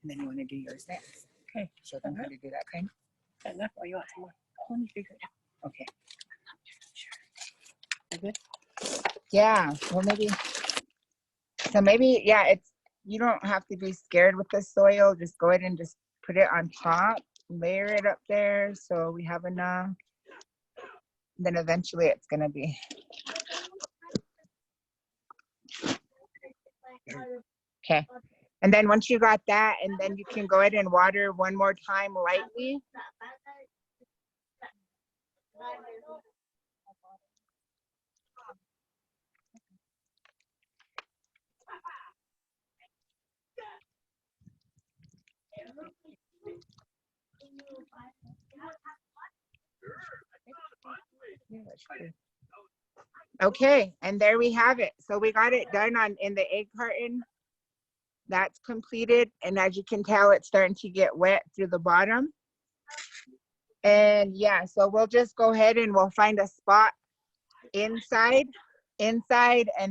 B: And then you want to do yours next. Okay, show them how to do that kind.
G: Enough, or you want some more?
A: Let me figure it out.
B: Okay.
G: You good?
B: Yeah, well maybe, so maybe, yeah, it's, you don't have to be scared with the soil. Just go ahead and just put it on top, layer it up there so we have enough. Then eventually it's gonna be. Okay. And then once you got that, and then you can go ahead and water one more time lightly. Okay, and there we have it. So we got it done in the egg carton. That's completed, and as you can tell, it's starting to get wet through the bottom. And yeah, so we'll just go ahead and we'll find a spot inside, and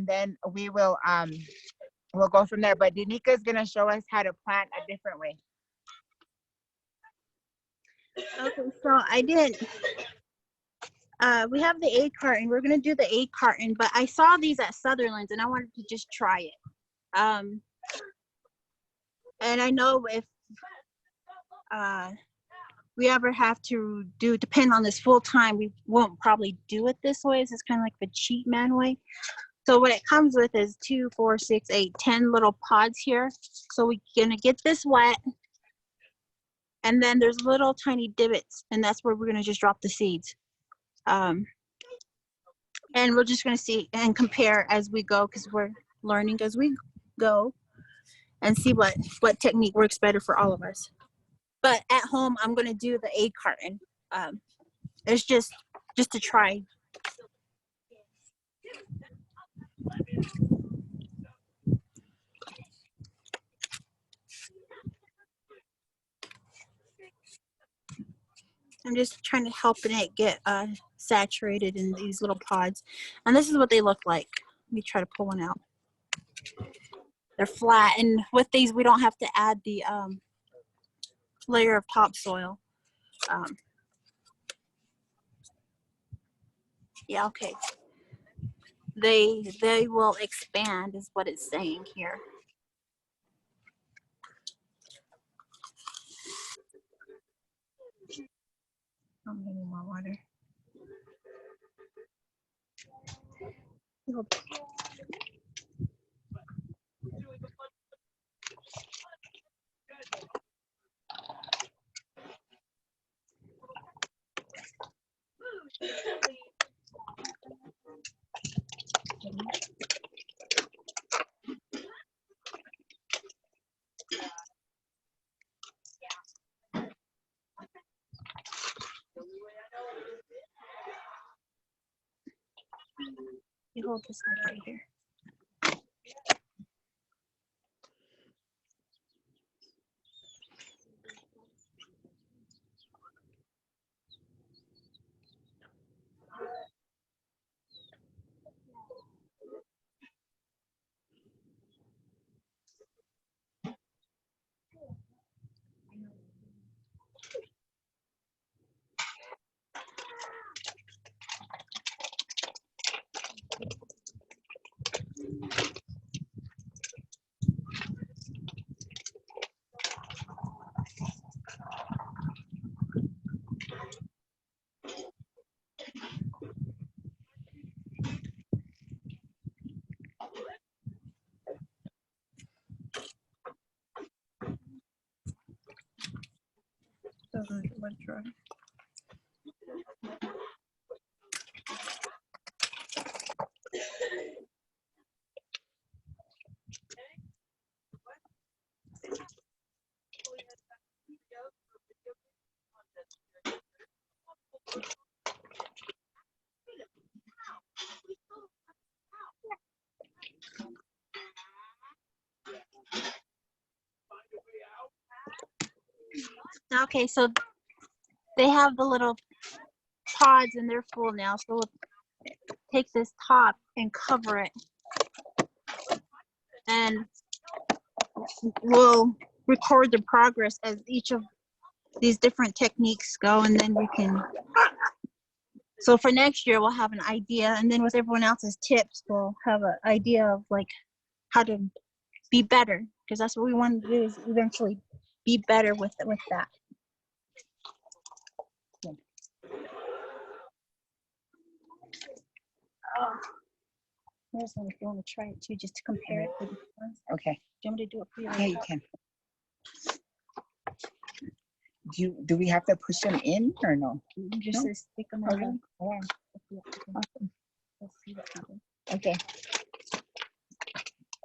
B: then we will we'll go from there. But Deneica is gonna show us how to plant a different way.
A: Okay, so I did. We have the egg carton. We're gonna do the egg carton, but I saw these at Sutherland's and I wanted to just try it. And I know if we ever have to depend on this full time, we won't probably do it this way. This is kind of like the cheap man way. So what it comes with is 2, 4, 6, 8, 10 little pods here. So we're gonna get this wet, and then there's little tiny divots, and that's where we're gonna just drop the seeds. And we're just gonna see and compare as we go, because we're learning as we go, and see what technique works better for all of us. But at home, I'm gonna do the egg carton. It's just to try. I'm just trying to help it get saturated in these little pods. And this is what they look like. Let me try to pull one out. They're flat, and with these, we don't have to add the layer of topsoil. Yeah, okay. They will expand is what it's saying here. I'm getting more water. You hold this like right here. Okay, so they have the little pods and they're full now. So we'll take this top and cover it. And we'll record the progress as each of these different techniques go, and then we can, so for next year we'll have an idea, and then with everyone else's tips we'll have an idea of like how to be better, because that's what we want to do, is eventually be better with that. Here's one if you want to try it too, just to compare it with the ones.
B: Okay.
A: Do you want me to do it for you?
B: Yeah, you can. Do we have to push them in or no?
A: You just
B: No?
A: stick them
B: Okay.
A: in.
B: Awesome.
A: Let's see what happens.
B: Okay.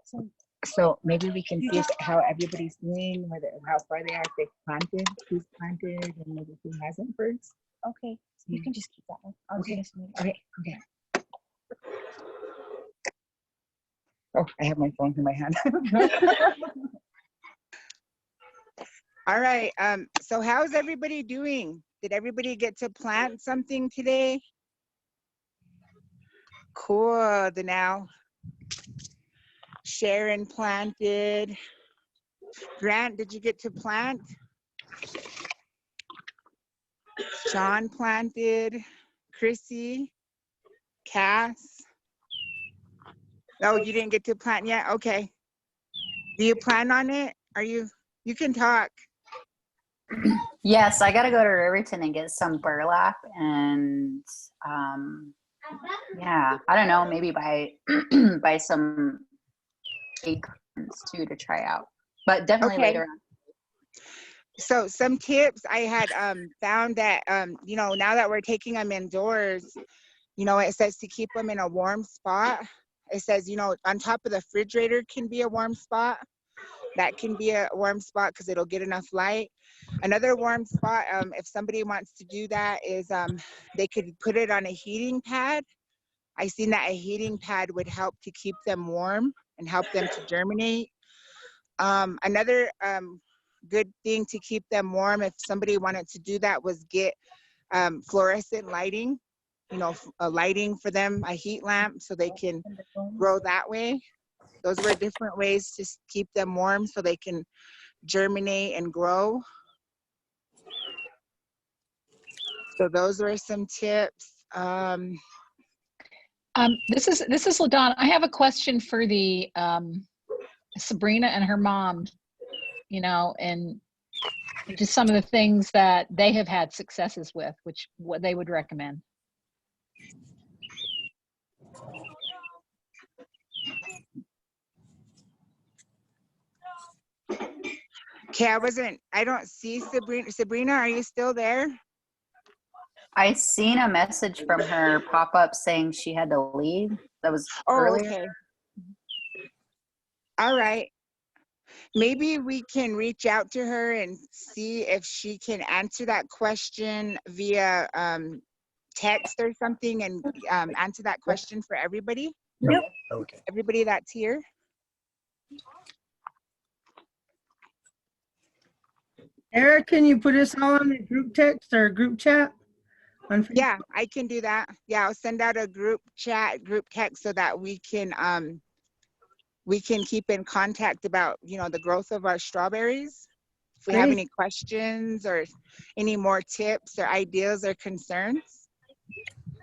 A: So
B: So maybe we can see how everybody's doing, whether how far they are, if they've planted, who's planted, and maybe who hasn't first.
A: okay, you can just keep that one. I'll do
B: Okay.
A: this one.
B: Okay. Okay. Oh, I have my phone in my hand. All right. So how's everybody doing? Did everybody get to plant something today? Cool. Now Sharon planted. Grant, did you get to plant? Sean planted. Chrissy, Cass. Oh, you didn't get to plant yet? Okay. Do you plan on it? You can talk.
N: Yes, I got to go to Riverton and get some burlap and yeah, I don't know, maybe buy buy some acorns too to try out, but definitely
B: Okay.
N: later on.
B: So some tips I had found that, you know, now that we're taking them indoors, you know, it says to keep them in a warm spot. It says, you know, on top of the refrigerator can be a warm spot. That can be a warm spot because it'll get enough light. Another warm spot, if somebody wants to do that, is they could put it on a heating pad. I seen that a heating pad would help to keep them warm and help them to germinate. Another good thing to keep them warm, if somebody wanted to do that, was get fluorescent lighting, you know, a lighting for them, a heat lamp, so they can grow that way. Those were different ways to keep them warm so they can germinate and grow. So those were some tips.
H: This is LaDonna. I have a question for the Sebrina and her mom, you know, and just some of the things that they have had successes with, which what they would recommend.
B: Okay, I don't see Sebrina. Sebrina, are you still there?
N: I seen a message from her pop up saying she had to leave. That was earlier.
B: Okay. All right. Maybe we can reach out to her and see if she can answer that question via text or something, and answer that question for everybody.
I: Yep. Okay.
B: Everybody that's here.
P: Eric, can you put us all in a group text or a group chat?
B: Yeah, I can do that. Yeah, I'll send out a group chat, group text, so that we can keep in contact about, you know, the growth of our strawberries. If we have
P: Great.
B: any questions or any more tips or ideas or concerns.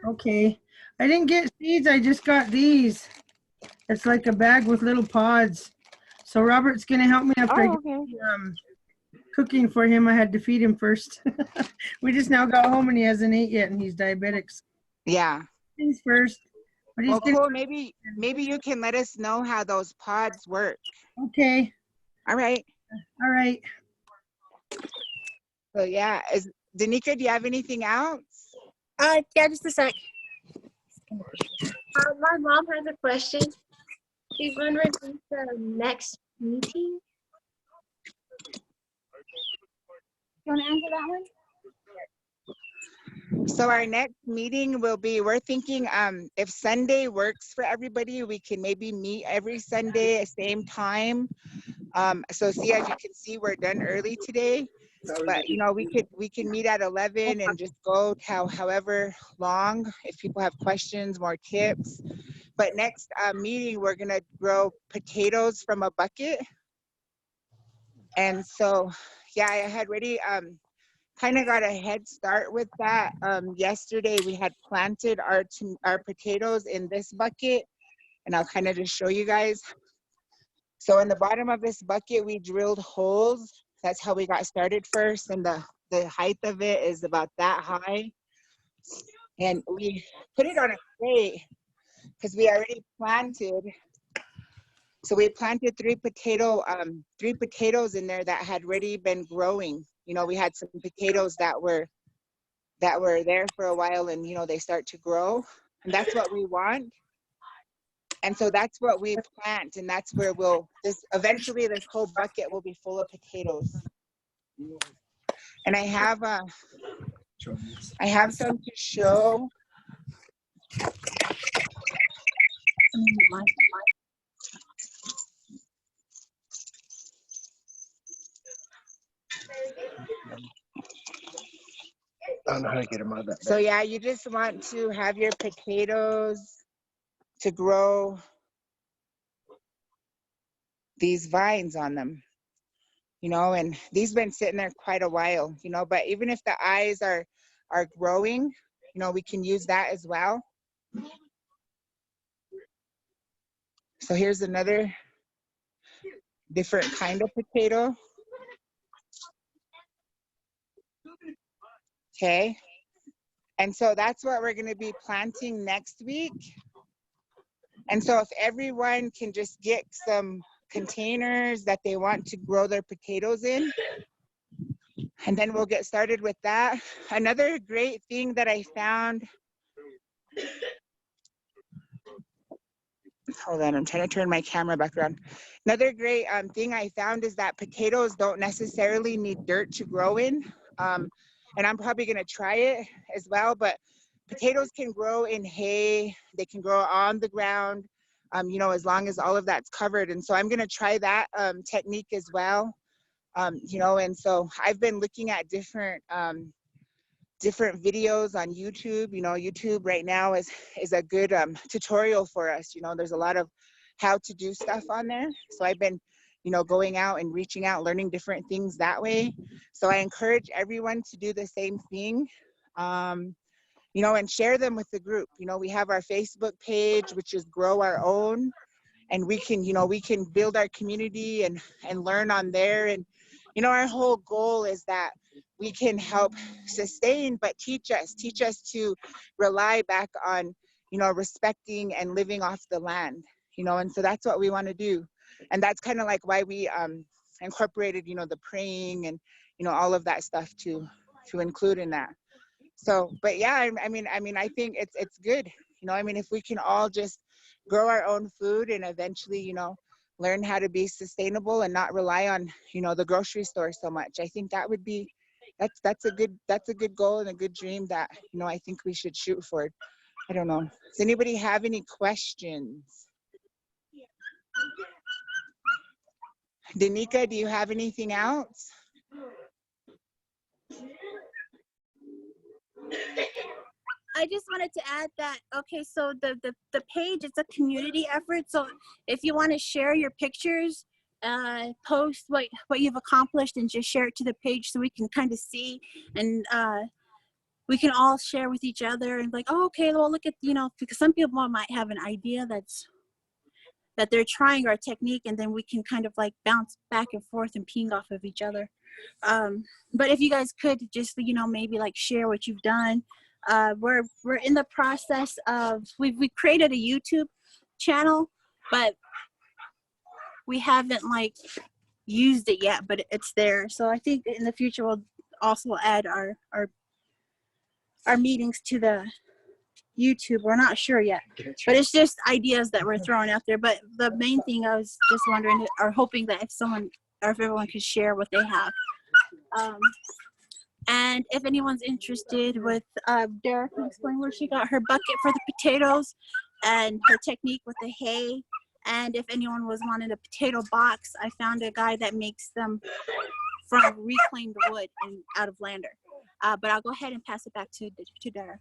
P: Okay. I didn't get seeds. I just got these. It's like a bag with little pods. So Robert's going to help me after I get cooking for him. I had to feed him first. We just now got home and he hasn't ate yet and he's diabetic.
B: Yeah.
P: Things first. But he's
B: Well, cool. Maybe you can let us know how those pods work.
P: Okay.
B: All right.
P: All right.
B: So yeah, Deneica, do you have anything else?
A: Yeah, just a sec.
E: My mom has a question. She's wondering when's the next meeting.
A: You want to answer that one?
B: So our next meeting will be, we're thinking if Sunday works for everybody, we can maybe meet every Sunday at the same time. So see, as you can see, we're done early today, but you know, we can meet at 11 and just go till however long, if people have questions, more tips. But next meeting, we're gonna grow potatoes from a bucket. And so, yeah, I had already kind of got a head start with that. Yesterday, we had planted our potatoes in this bucket, and I'll kind of just show you guys. So in the bottom of this bucket, we drilled holes. That's how we got started first, and the height of it is about that high. And we put it on a crate because we already planted. So we planted three potatoes in there that had already been growing. You know, we had some potatoes that were there for a while, and you know, they start to grow, and that's what we want. And so that's what we plant, and that's where eventually this whole bucket will be full of potatoes. And I have some to show.
O: I don't know how to get them out of that.
B: So yeah, you just want to have your potatoes to grow these vines on them, you know, and these been sitting there quite a while, you know, but even if the eyes are growing, you know, we can use that as well. So here's another different kind of potato. Okay. And so that's what we're going to be planting next week. And so if everyone can just get some containers that they want to grow their potatoes in, and then we'll get started with that. Another great thing that I found, hold on, I'm trying to turn my camera back around. Another great thing I found is that potatoes don't necessarily need dirt to grow in. And I'm probably gonna try it as well, but potatoes can grow in hay, they can grow on the ground, you know, as long as all of that's covered. And so I'm gonna try that technique as well. You know, and so I've been looking at different videos on YouTube. You know, YouTube right now is a good tutorial for us. You know, there's a lot of how to do stuff on there. So I've been, you know, going out and reaching out, learning different things that way. So I encourage everyone to do the same thing, you know, and share them with the group. You know, we have our Facebook page, which is Grow Our Own, and we can, you know, we can build our community and learn on there. And, you know, our whole goal is that we can help sustain, but teach us to rely back on, you know, respecting and living off the land, you know, and so that's what we want to do. And that's kind of like why we incorporated, you know, the praying and, you know, all of that stuff to include in that. So, but yeah, I mean, I think it's good, you know, I mean, if we can all just grow our own food and eventually, you know, learn how to be sustainable and not rely on, you know, the grocery store so much. I think that would be, that's a good goal and a good dream that, you know, I think we should shoot for. I don't know. Does anybody have any questions? Deneica, do you have anything else?
A: I just wanted to add that, okay, so the page, it's a community effort. So if you want to share your pictures, post what you've accomplished and just share it to the page so we can kind of see, and we can all share with each other and like, oh, okay, well, look at, you know, because some people might have an idea that they're trying our technique, and then we can kind of like bounce back and forth and ping off of each other. But if you guys could just, you know, maybe like share what you've done. We're in the process of, we created a YouTube channel, but we haven't like used it yet, but it's there. So I think in the future we'll also add our meetings to the YouTube. We're not sure yet, but it's just ideas that we're throwing out there. But the main thing I was just wondering or hoping that if someone or if everyone could share what they have. And if anyone's interested with Darrah can explain where she got her bucket for the potatoes and her technique with the hay. And if anyone was wanting a potato box, I found a guy that makes them from reclaimed wood and out of Lander. But I'll go ahead and pass it back to Darrah.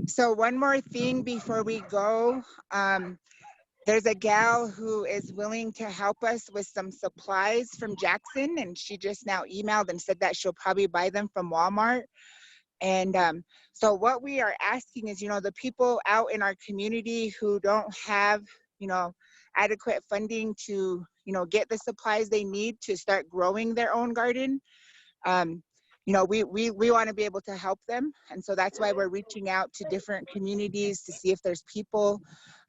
B: So one more thing before we go. There's a gal who is willing to help us with some supplies from Jackson, and she just now emailed and said that she'll probably buy them from Walmart. And so what we are asking is, the people out in our community who don't have, adequate funding to, get the supplies they need to start growing their own garden. We want to be able to help them. And so that's why we're reaching out to different communities to see if there's people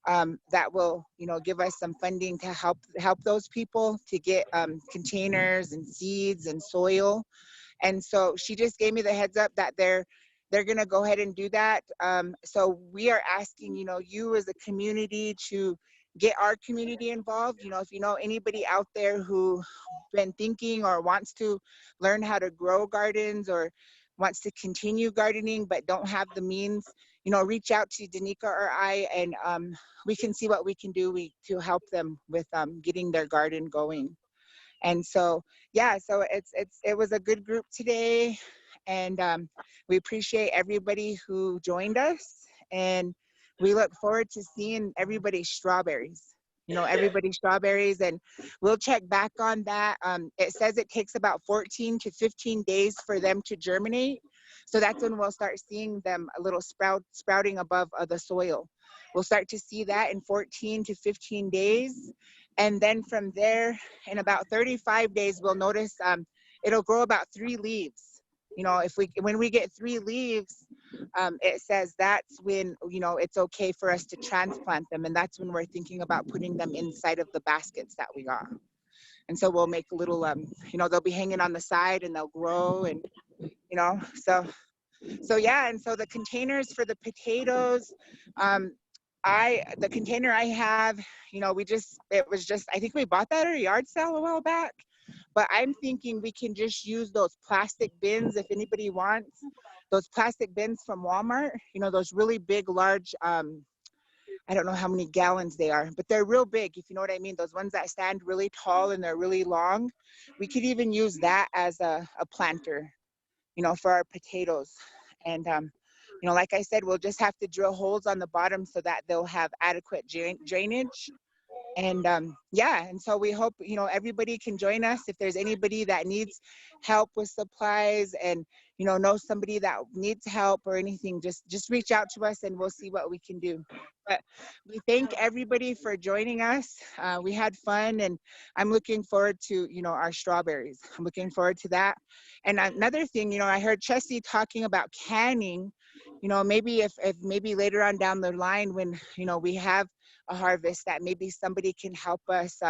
B: that will, give us some funding to help those people to get containers and seeds and soil. And so she just gave me the heads up that they're going to go ahead and do that. So we are asking, you as a community to get our community involved. If you know anybody out there who been thinking or wants to learn how to grow gardens or wants to continue gardening but don't have the means, reach out to Deneica or I, and we can see what we can do to help them with getting their garden going. And so, yeah, so it was a good group today, and we appreciate everybody who joined us, and we look forward to seeing everybody's strawberries. Everybody's strawberries, and we'll check back on that. It says it takes about 14 to 15 days for them to germinate. So that's when we'll start seeing them a little sprouting above the soil. We'll start to see that in 14 to 15 days. And then from there, in about 35 days, we'll notice it'll grow about 3 leaves. When we get 3 leaves, it says that's when, it's okay for us to transplant them. And that's when we're thinking about putting them inside of the baskets that we got. And so we'll make a little, they'll be hanging on the side and they'll grow, and, so yeah. And so the containers for the potatoes, the container I have, I think we bought that at a yard sale a while back, but I'm thinking we can just use those plastic bins if anybody wants. Those plastic bins from Walmart, those really big, large, I don't know how many gallons they are, but they're real big, if you know what I mean. Those ones that stand really tall and they're really long. We could even use that as a planter, for our potatoes. And, like I said, we'll just have to drill holes on the bottom so that they'll have adequate drainage. And yeah, and so we hope, everybody can join us. If there's anybody that needs help with supplies and, knows somebody that needs help or anything, just reach out to us and we'll see what we can do. But we thank everybody for joining us. We had fun, and I'm looking forward to, our strawberries. I'm looking forward to that. And another thing, I heard Chessie talking about canning. Maybe if maybe later on down the line when, we have a harvest, that maybe somebody can help us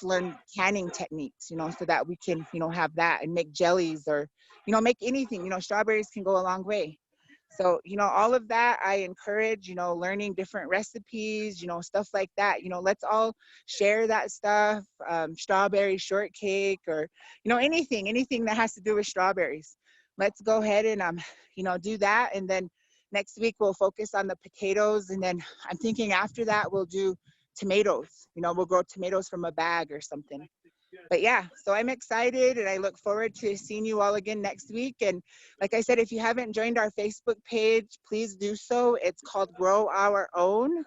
B: learn canning techniques, so that we can, have that and make jellies or, make anything. Strawberries can go a long way. So, all of that I encourage, learning different recipes, stuff like that. Let's all share that stuff, strawberry shortcake or, anything that has to do with strawberries. Let's go ahead and, do that. And then next week we'll focus on the potatoes. And then I'm thinking after that we'll do tomatoes. We'll grow tomatoes from a bag or something. But yeah, so I'm excited and I look forward to seeing you all again next week. And like I said, if you haven't joined our Facebook page, please do so. It's called Grow Our Own,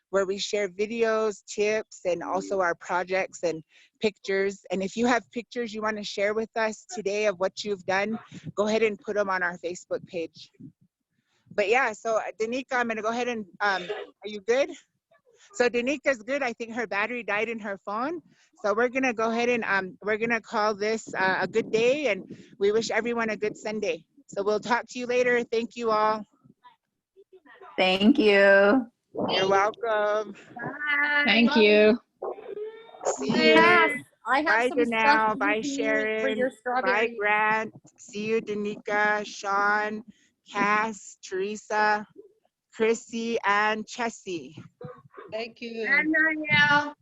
B: where we share videos, tips, and also our projects and pictures. And if you have pictures you want to share with us today of what you've done, go ahead and put them on our Facebook page. But yeah, so Deneica, I'm gonna go ahead and, are you good? So Deneica's good. I think her battery died in her phone. So we're gonna go ahead and we're gonna call this a good day, and we wish everyone a good Sunday. So we'll talk to you later. Thank you all.
N: Thank you.
B: You're welcome.
H: Thank you.
B: See you.
J: I have
B: Bye,
J: some stuff
B: Janelle.
J: to
B: Bye,
J: give you for
B: Sharon.
J: your
B: Bye,
J: strawberries.
B: Grant. See you, Deneica, Sean, Cass, Teresa, Chrissy, and Chessie.
M: Thank you.
D: And Danielle.